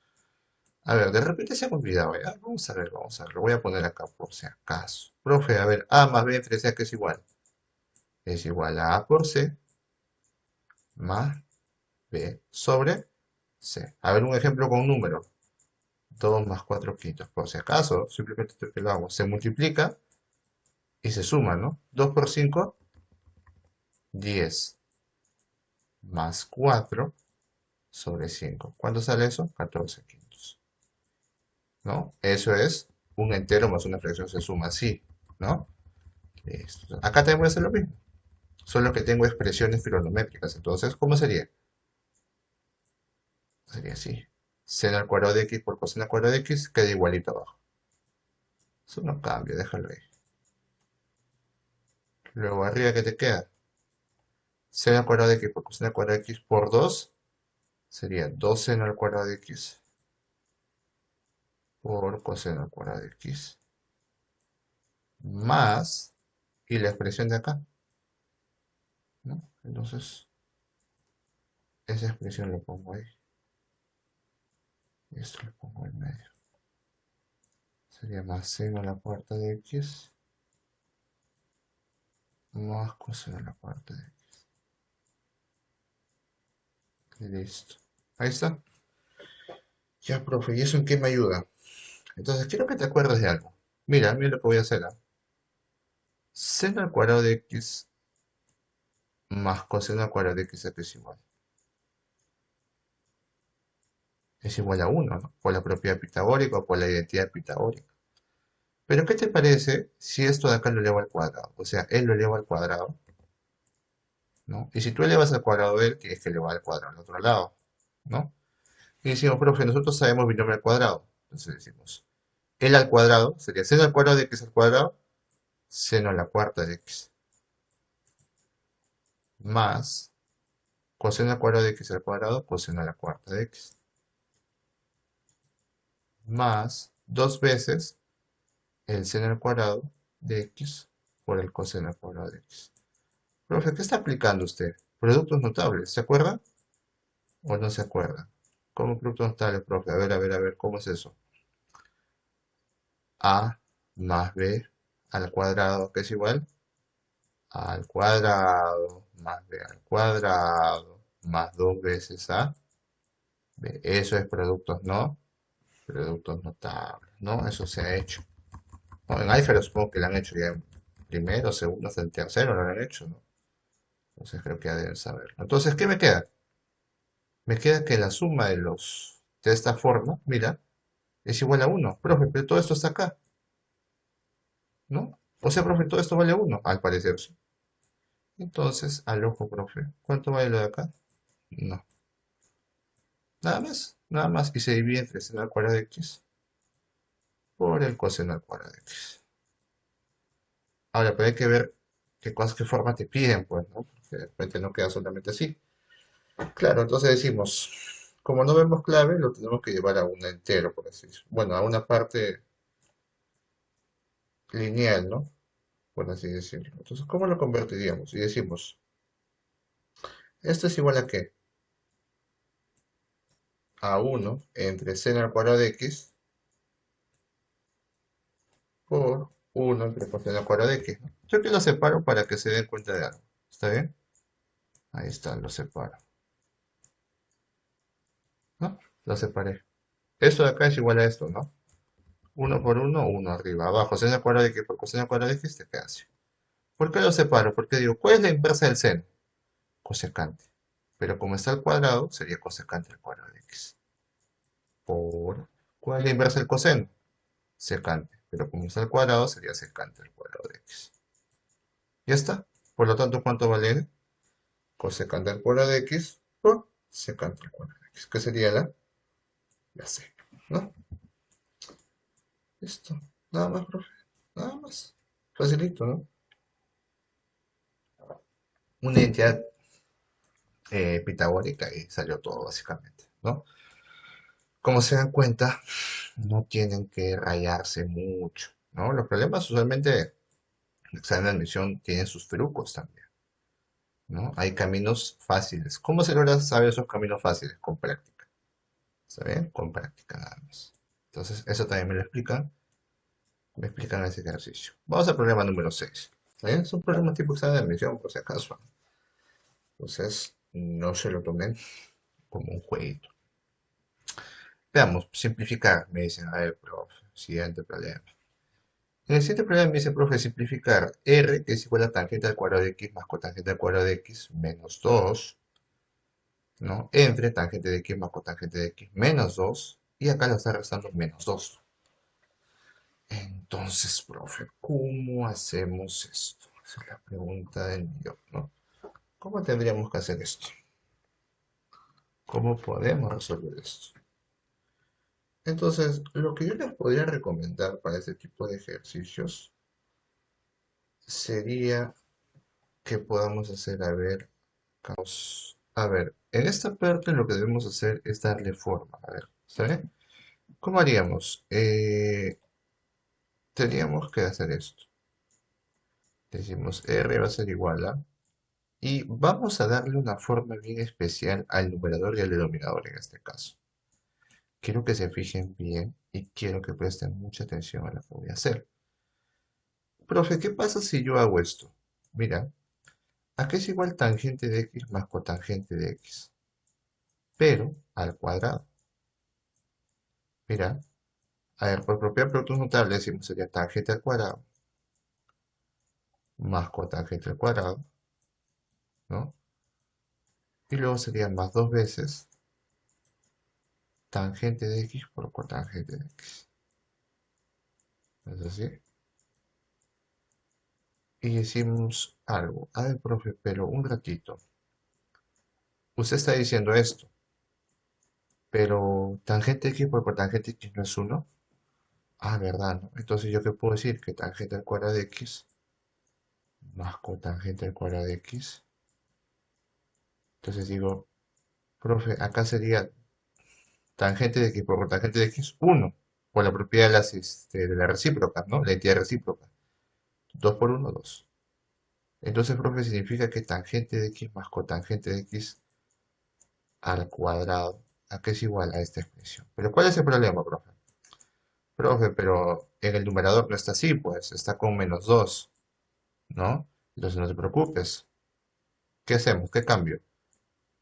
A ver, de repente se me ha olvidado, ¿ya? Vamos a ver, vamos a ver. Lo voy a poner acá por si acaso. Profe, a ver, A más B entre C, que es igual. Es igual a A por C más B sobre C. A ver, un ejemplo con un número. 2 más 4 quintos. Por si acaso, simplemente esto que lo hago. Se multiplica y se suma, ¿no? 2 por 5, 10 más 4 sobre 5. ¿Cuánto sale eso? 14 quintos, ¿no? Eso es un entero más una fracción se suma así, ¿no? Listo. Acá también voy a hacer lo mismo, solo que tengo expresiones trigonométricas. Entonces, ¿cómo sería? Sería así. Seno al cuadrado de x por coseno al cuadrado de x queda igualito abajo. Eso no cambia, déjalo ahí. Luego arriba, ¿qué te queda? Seno al cuadrado de x por coseno al cuadrado de x por 2 sería 2 seno al cuadrado de x por coseno al cuadrado de x más, y la expresión de acá, ¿no? Entonces, esa expresión lo pongo ahí. Y esto lo pongo en medio. Sería más seno a la cuarta de x más coseno a la cuarta de x. Listo. Ahí está. Ya, profe, ¿y eso en qué me ayuda? Entonces, quiero que te acuerdes de algo. Mira lo que voy a hacer. Seno al cuadrado de x más coseno al cuadrado de x es igual. Es igual a 1, ¿no? Por la propiedad pitagórica o por la identidad pitagórica. Pero, ¿qué te parece si esto de acá lo elevo al cuadrado? O sea, él lo eleva al cuadrado, ¿no? Y si tú elevas al cuadrado él, tienes que elevar al cuadrado al otro lado, ¿no? Y decimos, profe, nosotros sabemos binomio al cuadrado. Entonces decimos, él al cuadrado sería seno al cuadrado de x al cuadrado, seno a la cuarta de x, más coseno al cuadrado de x al cuadrado, coseno a la cuarta de x, más dos veces el seno al cuadrado de x por el coseno al cuadrado de x. Profe, ¿qué está aplicando usted? Productos notables, ¿se acuerda o no se acuerda? ¿Cómo productos notables, profe? A ver, ¿cómo es eso? A más b al cuadrado, que es igual al cuadrado más b al cuadrado más dos veces a b. Eso es productos, ¿no? Productos notables, ¿no? Eso se ha hecho. ¿No? En álgebra supongo que lo han hecho ya en primero, segundo, hasta el tercero lo han hecho, ¿no? Entonces creo que ya deben saberlo. Entonces, ¿qué me queda? Me queda que la suma de esta forma, mira, es igual a 1. Profe, pero todo esto está acá, ¿no? O sea, profe, todo esto vale 1, al parecer sí. Entonces, al ojo, profe, ¿cuánto vale lo de acá? No. Nada más, y se divide entre seno al cuadrado de x por el coseno al cuadrado de x. Ahora, pero hay que ver qué forma te piden, pues, ¿no? Porque de repente no queda solamente así. Claro, entonces decimos, como no vemos clave, lo tenemos que llevar a un entero, por así decirlo. Bueno, a una parte lineal, ¿no? Por así decirlo. Entonces, ¿cómo lo convertiríamos? Y decimos, esto es igual a qué? A 1 entre seno al cuadrado de x por 1 entre coseno al cuadrado de x, ¿no? Yo aquí lo separo para que se den cuenta de algo. ¿Está bien? Ahí está, lo separo, ¿no? Lo separé. Esto de acá es igual a esto, ¿no? Uno por uno, uno arriba, abajo. Seno al cuadrado de x por coseno al cuadrado de x te queda así. ¿Por qué lo separo? Porque digo, ¿cuál es la inversa del seno? Cosecante. Pero como está al cuadrado, sería cosecante al cuadrado de x. Por, ¿cuál es la inversa del coseno? Secante. Pero como está al cuadrado, sería secante al cuadrado de x. Ya está. Por lo tanto, ¿cuánto vale? Cosecante al cuadrado de x por secante al cuadrado de x. ¿Qué sería la c? ¿No? Listo. Nada más, profe. Nada más. Facilito, ¿no? Una identidad pitagórica y salió todo básicamente, ¿no? Como se dan cuenta, no tienen que rayarse mucho, ¿no? Los problemas usualmente, el examen de admisión tienen sus trucos también, ¿no? Hay caminos fáciles. ¿Cómo se logra saber esos caminos fáciles? Con práctica. ¿Está bien? Con práctica nada más. Entonces, eso también me explican ese ejercicio. Vamos al problema número 6. ¿Está bien? Es un problema tipo examen de admisión, por si acaso. Entonces, no se lo tomen como un jueguito. Veamos, simplificar, me dicen, a ver, profe, siguiente problema. En el siguiente problema me dice, profe, simplificar r, que es igual a tangente al cuadrado de x más cotangente al cuadrado de x menos 2, ¿no? Entre tangente de x más cotangente de x menos 2, y acá lo está restando menos 2. Entonces, profe, ¿cómo hacemos esto? Esa es la pregunta del millón, ¿no? ¿Cómo tendríamos que hacer esto? ¿Cómo podemos resolver esto? Entonces, lo que yo les podría recomendar para este tipo de ejercicios sería que podamos hacer, a ver, en esta parte lo que debemos hacer es darle forma, a ver, ¿está bien? ¿Cómo haríamos? Teníamos que hacer esto. Decimos R va a ser igual a, y vamos a darle una forma bien especial al numerador y al denominador en este caso. Quiero que se fijen bien y quiero que presten mucha atención a lo que voy a hacer. Profe, ¿qué pasa si yo hago esto? Mira, aquí es igual tangente de x más cotangente de x, pero al cuadrado. Mira, a ver, por propiedad de productos notables decimos sería tangente al cuadrado más cotangente al cuadrado, ¿no? Y luego sería más dos veces tangente de x por cotangente de x. ¿Es así? Y decimos algo. A ver, profe, pero un ratito. Usted está diciendo esto, pero tangente de x por cotangente de x no es uno. Ah, ¿verdad? ¿No? Entonces, ¿yo qué puedo decir? Que tangente al cuadrado de x más cotangente al cuadrado de x. Entonces digo, profe, acá sería tangente de x por cotangente de x, 1, por la propiedad de la recíproca, ¿no? La entidad recíproca. 2 por uno 2. Entonces, profe, significa que tangente de x más cotangente de x al cuadrado, ¿a qué es igual a esta expresión? Pero ¿cuál es el problema, profe? Profe, pero en el numerador no está así, pues, está con menos 2, ¿no? Entonces no te preocupes. ¿Qué hacemos? ¿Qué cambio?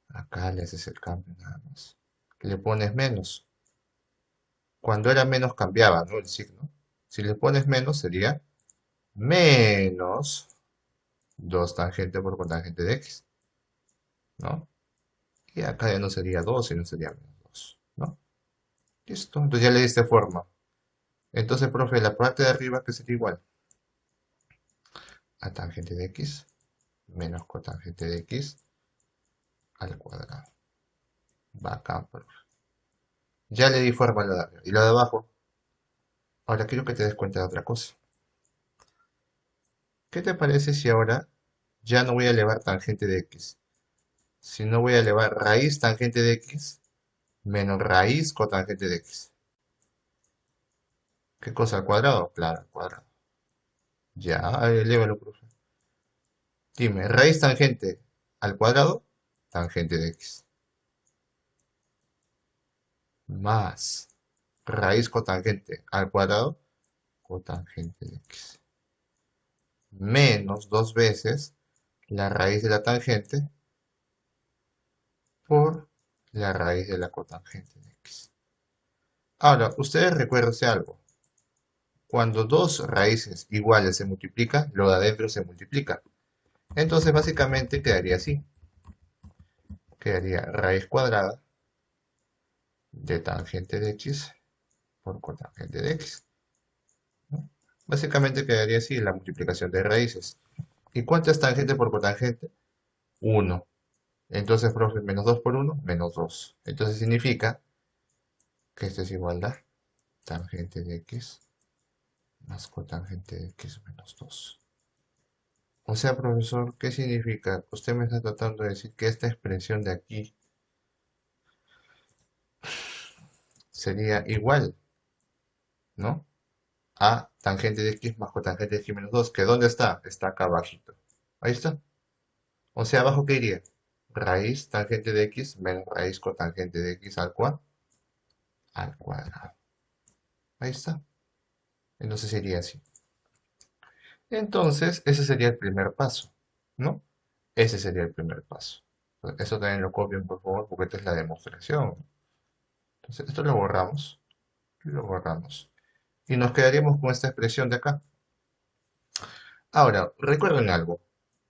Acá le haces el cambio nada más. Le pones menos. Cuando era menos cambiaba, ¿no? El signo. Si le pones menos sería menos 2 tangente por cotangente de x, ¿no? Y acá ya no sería 2, sino sería menos 2, ¿no? Listo, entonces ya le diste forma. Entonces, profe, la parte de arriba que sería igual a tangente de x menos cotangente de x al cuadrado. Bacán, profe. Ya le di forma a lo de arriba. Y lo de abajo, ahora quiero que te des cuenta de otra cosa. ¿Qué te parece si ahora ya no voy a elevar tangente de x, sino voy a elevar raíz tangente de x menos raíz cotangente de x? ¿Qué cosa? ¿Al cuadrado? Claro, al cuadrado. Ya, elévalo, profe. Dime, raíz tangente al cuadrado, tangente de x, más raíz cotangente al cuadrado, cotangente de x, menos dos veces la raíz de la tangente por la raíz de la cotangente de x. Ahora, ustedes recuérdense algo. Cuando dos raíces iguales se multiplican, lo de adentro se multiplica. Entonces, básicamente quedaría así. quedaría raíz cuadrada de tangente de x por cotangente de x, ¿no? Básicamente quedaría así la multiplicación de raíces. ¿Y cuánto es tangente por cotangente? 1. Entonces, profe, menos 2 por 1, menos 2. Entonces significa que esto es igual a tangente de x más cotangente de x menos 2. O sea, profesor, ¿qué significa? Usted me está tratando de decir que esta expresión de aquí sería igual, ¿no? A tangente de x más cotangente de x menos 2. ¿Que dónde está? Está acá abajito. Ahí está. O sea, abajo, ¿qué iría? Raíz tangente de x menos raíz cotangente de x al cuadrado. Ahí está. Entonces sería así. Entonces, ese sería el primer paso, ¿no? Ese sería el primer paso. Eso también lo copien, por favor, porque esta es la demostración. Entonces, esto lo borramos. Y nos quedaríamos con esta expresión de acá. Ahora, recuerden algo.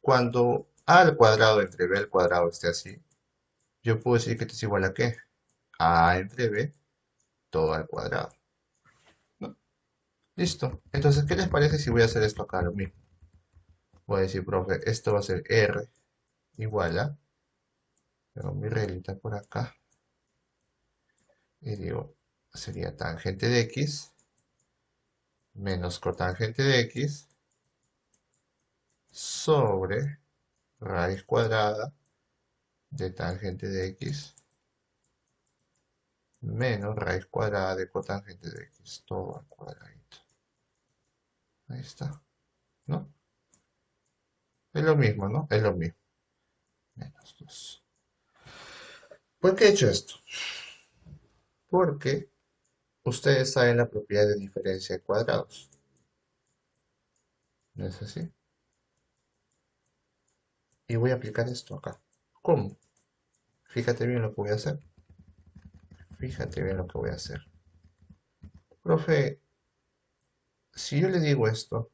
Cuando a al cuadrado entre b al cuadrado esté así, yo puedo decir que esto es igual a ¿qué? A entre b todo al cuadrado, ¿no? Listo. Entonces, ¿qué les parece si voy a hacer esto acá lo mismo? Voy a decir, profe, esto va a ser r igual a, tengo mi reglita por acá, y digo, sería tangente de x menos cotangente de x sobre raíz cuadrada de tangente de x menos raíz cuadrada de cotangente de x, todo al cuadradito. Ahí está, ¿no? Es lo mismo, ¿no? Es lo mismo. Menos 2. ¿Por qué he hecho esto? Porque ustedes saben la propiedad de diferencia de cuadrados. ¿No es así? Y voy a aplicar esto acá. ¿Cómo? Fíjate bien lo que voy a hacer. Fíjate bien lo que voy a hacer. Profe, si yo le digo esto,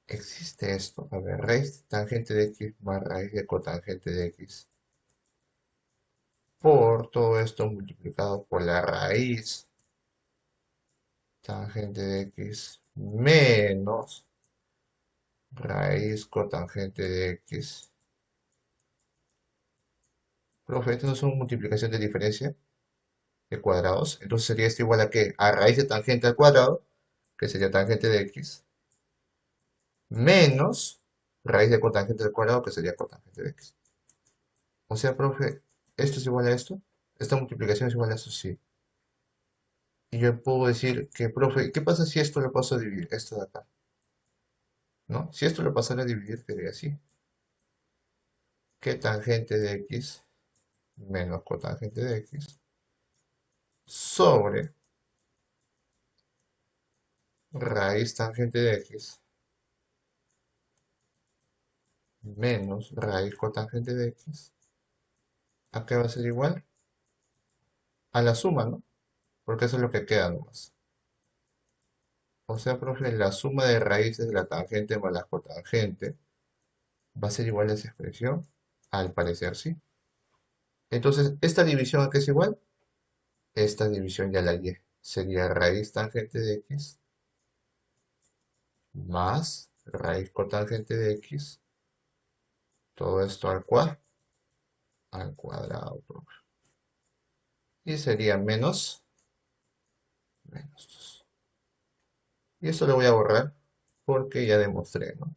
existe esto. A ver, raíz de tangente de x más raíz de cotangente de x. Por todo esto multiplicado por la raíz tangente de x menos raíz cotangente de x. Profe, ¿esto no es una multiplicación de diferencia de cuadrados? Entonces sería esto igual a ¿qué? A raíz de tangente al cuadrado, que sería tangente de x, menos raíz de cotangente al cuadrado, que sería cotangente de x. O sea, profe, ¿esto es igual a esto? ¿Esta multiplicación es igual a eso? Sí. Y yo puedo decir que, profe, ¿qué pasa si esto lo paso a dividir? Esto de acá, ¿no? Si esto lo pasara a dividir, quedaría así. Que tangente de x menos cotangente de x sobre raíz tangente de x menos raíz cotangente de x. ¿A qué va a ser igual? A la suma, ¿no? Porque eso es lo que queda nomás. O sea, profe, la suma de raíces de la tangente más la cotangente va a ser igual a esa expresión. Al parecer sí. Entonces, ¿esta división a qué es igual? Esta división ya la hallé. Sería raíz tangente de x más raíz cotangente de x. Todo esto al cuadrado, profe. Y sería menos 2. Y esto lo voy a borrar porque ya demostré, ¿no?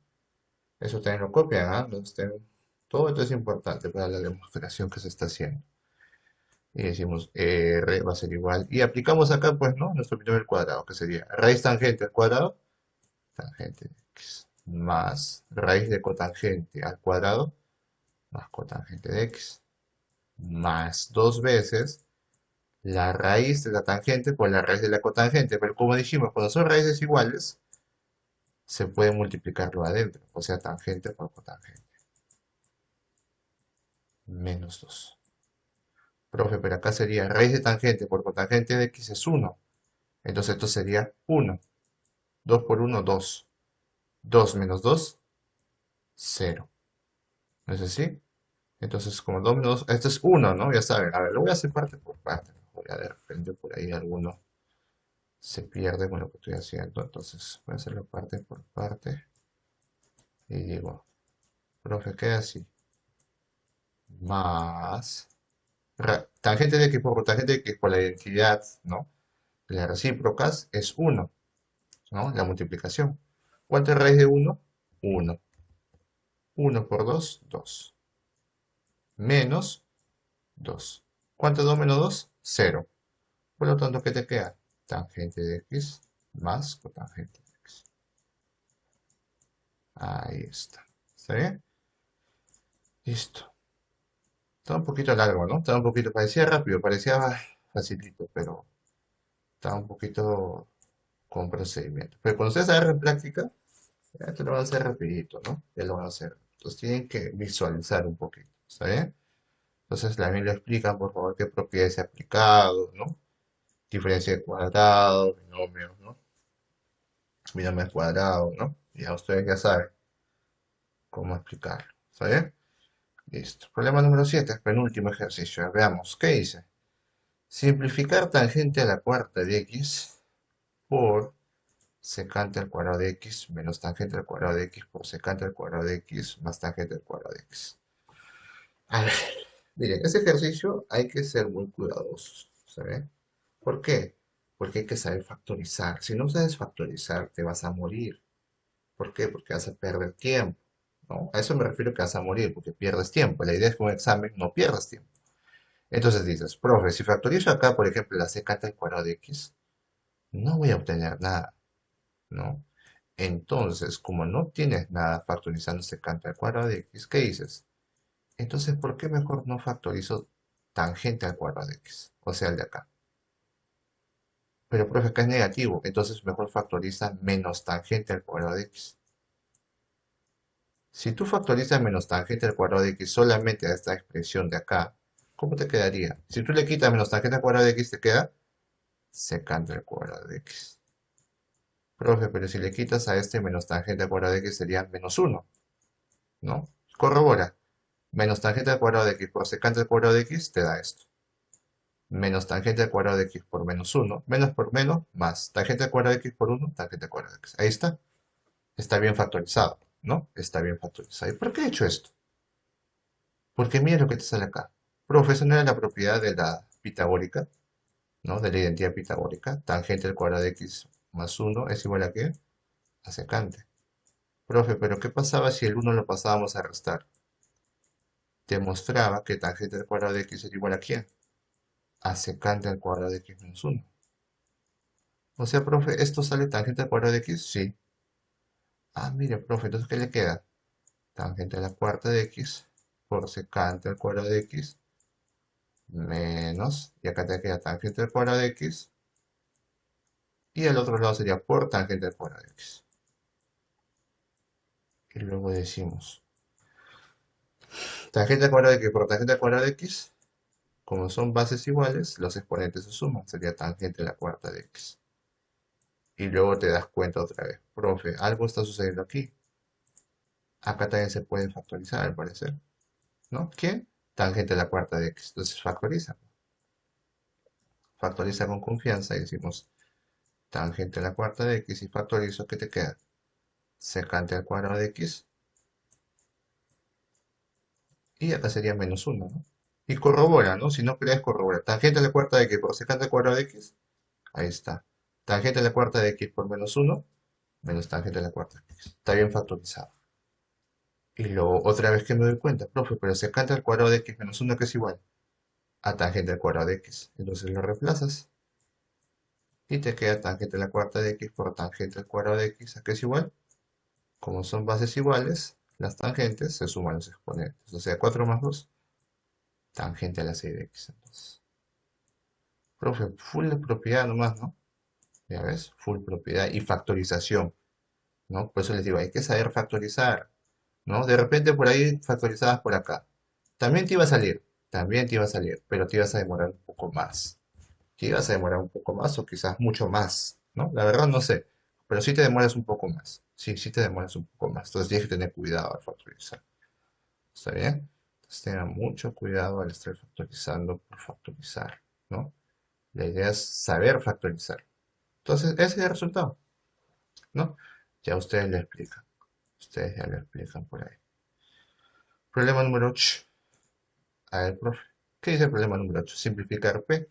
Eso también lo copian, ¿ah? Todo esto es importante para la demostración que se está haciendo. Y decimos R va a ser igual. Y aplicamos acá, pues, ¿no? Nuestro binomio al cuadrado, que sería raíz tangente al cuadrado, tangente de x, más raíz de cotangente al cuadrado, más cotangente de x, más dos veces la raíz de la tangente por la raíz de la cotangente. Pero como dijimos, cuando son raíces iguales, se puede multiplicarlo adentro. O sea, tangente por cotangente. Menos 2. Profe, pero acá sería raíz de tangente por cotangente de x es 1. Entonces esto sería 1. 2 por 1, 2. 2 menos 2, 0. ¿No es así? Entonces, como 2 menos 2, esto es uno, ¿no? Ya saben, a ver, lo voy a hacer parte por parte. Voy a de repente por ahí alguno se pierde con lo que estoy haciendo. Entonces, voy a hacerlo parte por parte. Y digo, profe, queda así. Más tangente de x por tangente de x por la identidad, ¿no? De las recíprocas es uno, ¿no? La multiplicación. ¿Cuánto es raíz de uno? Uno. Uno por 2, 2. Menos 2. ¿Cuánto es 2 menos 2? Cero. Por lo tanto, ¿qué te queda? Tangente de x más cotangente de x. Ahí está. ¿Está bien? Listo. Está un poquito largo, ¿no? Estaba un poquito, parecía rápido, parecía facilito, pero estaba un poquito con procedimiento. Pero cuando ustedes agarren práctica, ya te lo van a hacer rapidito, ¿no? Ya lo van a hacer. Entonces tienen que visualizar un poquito, ¿está bien? Entonces también le explican, por favor, qué propiedades se ha aplicado, ¿no? Diferencia de cuadrado, binomio, ¿no? Binomio al cuadrado, ¿no? Ya ustedes ya saben cómo explicarlo, ¿está bien? Listo. Problema número 7, penúltimo ejercicio. Veamos, ¿qué dice? Simplificar tangente a la cuarta de x por secante al cuadrado de x menos tangente al cuadrado de x por secante al cuadrado de x más tangente al cuadrado de x. A ver, miren, ese ejercicio hay que ser muy cuidadosos, ¿sabes? ¿Por qué? Porque hay que saber factorizar. Si no sabes factorizar, te vas a morir. ¿Por qué? Porque vas a perder tiempo, ¿no? A eso me refiero que vas a morir, porque pierdes tiempo. La idea es que un examen no pierdas tiempo. Entonces dices, profe, si factorizo acá, por ejemplo, la secante al cuadrado de x, no voy a obtener nada, ¿no? Entonces, como no tienes nada factorizando secante al cuadrado de x, ¿qué dices? Entonces, ¿por qué mejor no factorizo tangente al cuadrado de x? O sea, el de acá. Pero, profe, acá es negativo, entonces mejor factoriza menos tangente al cuadrado de x. Si tú factorizas menos tangente al cuadrado de x solamente a esta expresión de acá, ¿cómo te quedaría? Si tú le quitas menos tangente al cuadrado de x, te queda secante al cuadrado de x. Profe, pero si le quitas a este menos tangente al cuadrado de x sería menos uno, ¿no? Corrobora. Menos tangente al cuadrado de x por secante al cuadrado de x te da esto. Menos tangente al cuadrado de x por menos uno, menos por menos, más tangente al cuadrado de x por uno, tangente al cuadrado de x. Ahí está. Está bien factorizado, ¿no? Está bien factorizado. ¿Y por qué he hecho esto? Porque mira lo que te sale acá. Profe, ¿eso no era la propiedad de la pitagórica, ¿no? De la identidad pitagórica. Tangente al cuadrado de x más uno es igual a ¿qué? A secante. Profe, pero ¿qué pasaba si el uno lo pasábamos a restar? Demostraba que tangente al cuadrado de x era igual a ¿quién? A secante al cuadrado de x menos uno. O sea, profe, ¿esto sale tangente al cuadrado de x? Sí. Ah, mire, profe, entonces ¿qué le queda? Tangente a la cuarta de x por secante al cuadrado de x menos, y acá te queda tangente al cuadrado de x, y al otro lado sería por tangente al cuadrado de x. Y luego decimos, tangente al cuadrado de x por tangente al cuadrado de x, como son bases iguales, los exponentes se suman, sería tangente a la cuarta de x. Y luego te das cuenta otra vez, profe, algo está sucediendo aquí. Acá también se puede factorizar, al parecer, ¿no? ¿Qué? Tangente a la cuarta de x. Entonces factoriza. Factoriza con confianza y decimos tangente a la cuarta de x y factorizo, ¿qué te queda? Secante al cuadrado de x y acá sería menos uno, ¿no? Y corrobora, ¿no? Si no crees, corrobora. Tangente a la cuarta de x por secante al cuadrado de x, ahí está. Tangente a la cuarta de x por menos uno menos tangente a la cuarta de x. Está bien factorizado. Y luego otra vez que me doy cuenta, profe, pero secante al cuadrado de x menos uno que es igual a tangente al cuadrado de x. Entonces lo reemplazas y te queda tangente a la cuarta de x por tangente al cuadrado de x, ¿a qué es igual? Como son bases iguales, las tangentes se suman los exponentes. O sea, 4 más 2 tangente a la 6 de x. Entonces, profe, full de propiedad nomás, ¿no? Ya ves, full propiedad y factorización, ¿no? Por eso les digo, hay que saber factorizar, ¿no? De repente por ahí factorizadas por acá. También te iba a salir, también te iba a salir, pero te ibas a demorar un poco más. Te ibas a demorar un poco más o quizás mucho más, ¿no? La verdad no sé, pero sí te demoras un poco más. Sí, sí te demoras un poco más. Entonces tienes que tener cuidado al factorizar. ¿Está bien? tengan mucho cuidado al estar factorizando por factorizar, ¿no? La idea es saber factorizar. Entonces, ese es el resultado, ¿no? Ya ustedes le explican. Ustedes ya lo explican por ahí. Problema número 8. A ver, profe. ¿Qué dice el problema número 8? Simplificar P.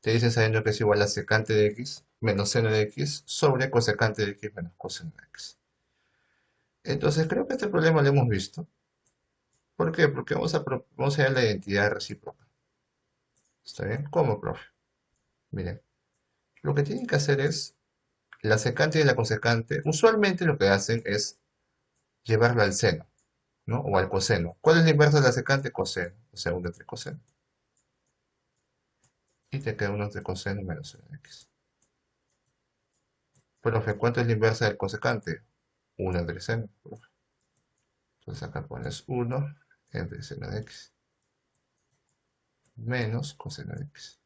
Te dice sabiendo que es igual a secante de x menos seno de x sobre cosecante de x menos coseno de x. Entonces, creo que este problema lo hemos visto. ¿Por qué? Porque vamos a ver la identidad recíproca. ¿Está bien? ¿Cómo, profe? Miren, lo que tienen que hacer es la secante y la cosecante. Usualmente lo que hacen es llevarlo al seno, ¿no? O al coseno. ¿Cuál es la inversa de la secante? Coseno. O sea, 1 entre coseno. Y te queda 1 entre coseno menos seno de x. Profe, ¿cuánto es la inversa del cosecante? 1 entre seno, profe. Entonces acá pones 1 entre seno de x menos coseno de x.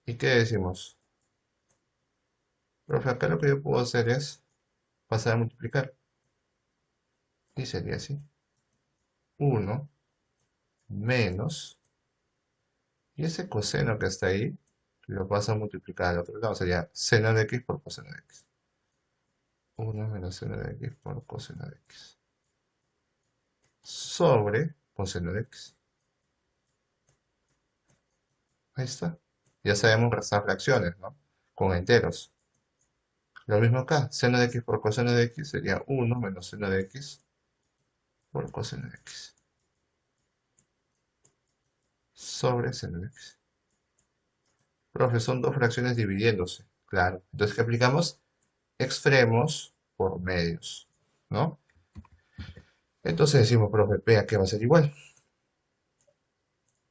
¿Y qué decimos? Profe, acá lo que yo puedo hacer es pasar a multiplicar. Y sería así. 1 menos, y ese coseno que está ahí, lo paso a multiplicar al otro lado. Sería seno de x por coseno de x. 1 menos seno de x por coseno de x. Sobre coseno de x. Ahí está. Ya sabemos restar fracciones, ¿no? Con enteros. Lo mismo acá. Seno de x por coseno de x sería 1 menos seno de x por coseno de x. Sobre seno de x. Profe, son dos fracciones dividiéndose. Claro. Entonces, ¿qué aplicamos? Extremos por medios, ¿no? Entonces decimos, profe, P a qué va a ser igual.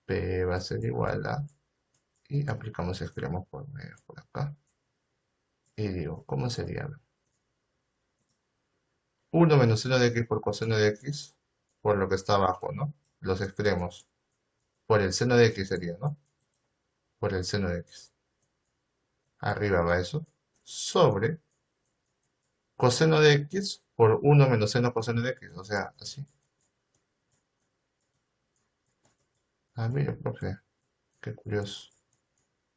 P va a ser igual a, y aplicamos extremos por medios por acá. Y digo, ¿cómo sería? 1 menos seno de x por coseno de x, por lo que está abajo, ¿no? Los extremos. Por el seno de x sería, ¿no? Por el seno de x. Arriba va eso. Sobre coseno de x por 1 menos seno coseno de x. O sea, así. Ah, mire, profe, qué curioso.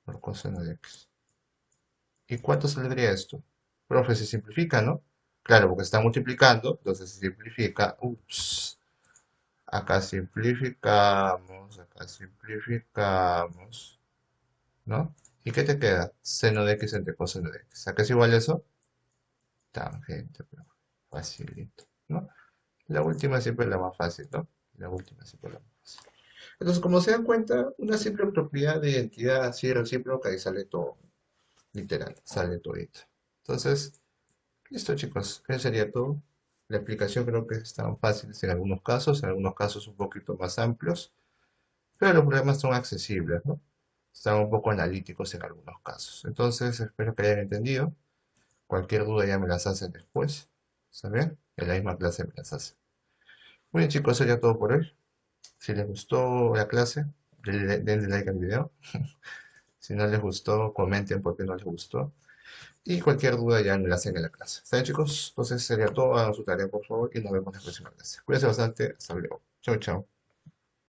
Por coseno de x. ¿Y cuánto saldría esto? Profe, se simplifica, ¿no? Claro, porque está multiplicando, entonces se simplifica. Ups. Acá simplificamos, ¿no? ¿Y qué te queda? Seno de x entre coseno de x. ¿A qué es igual eso? Tangente, profe. Facilito, ¿no? La última siempre es la más fácil, ¿no? La última siempre es la más fácil. Entonces, como se dan cuenta, una simple propiedad de identidad así recíproca y sale todo, literal, sale todito. Entonces, listo chicos, eso sería todo. La explicación creo que es tan fácil en algunos casos un poquito más amplios, pero los problemas son accesibles, ¿no? Están un poco analíticos en algunos casos. Entonces, espero que hayan entendido. Cualquier duda ya me las hacen después, ¿está bien? En la misma clase me las hacen. Muy bien chicos, eso sería todo por hoy. Si les gustó la clase, denle like al video. Si no les gustó, comenten por qué no les gustó. Y cualquier duda ya me la hacen en la clase. ¿Está bien, chicos? Entonces sería todo. Hagan su tarea, por favor, y nos vemos en la próxima clase. Cuídense bastante. Hasta luego. Chao, chao.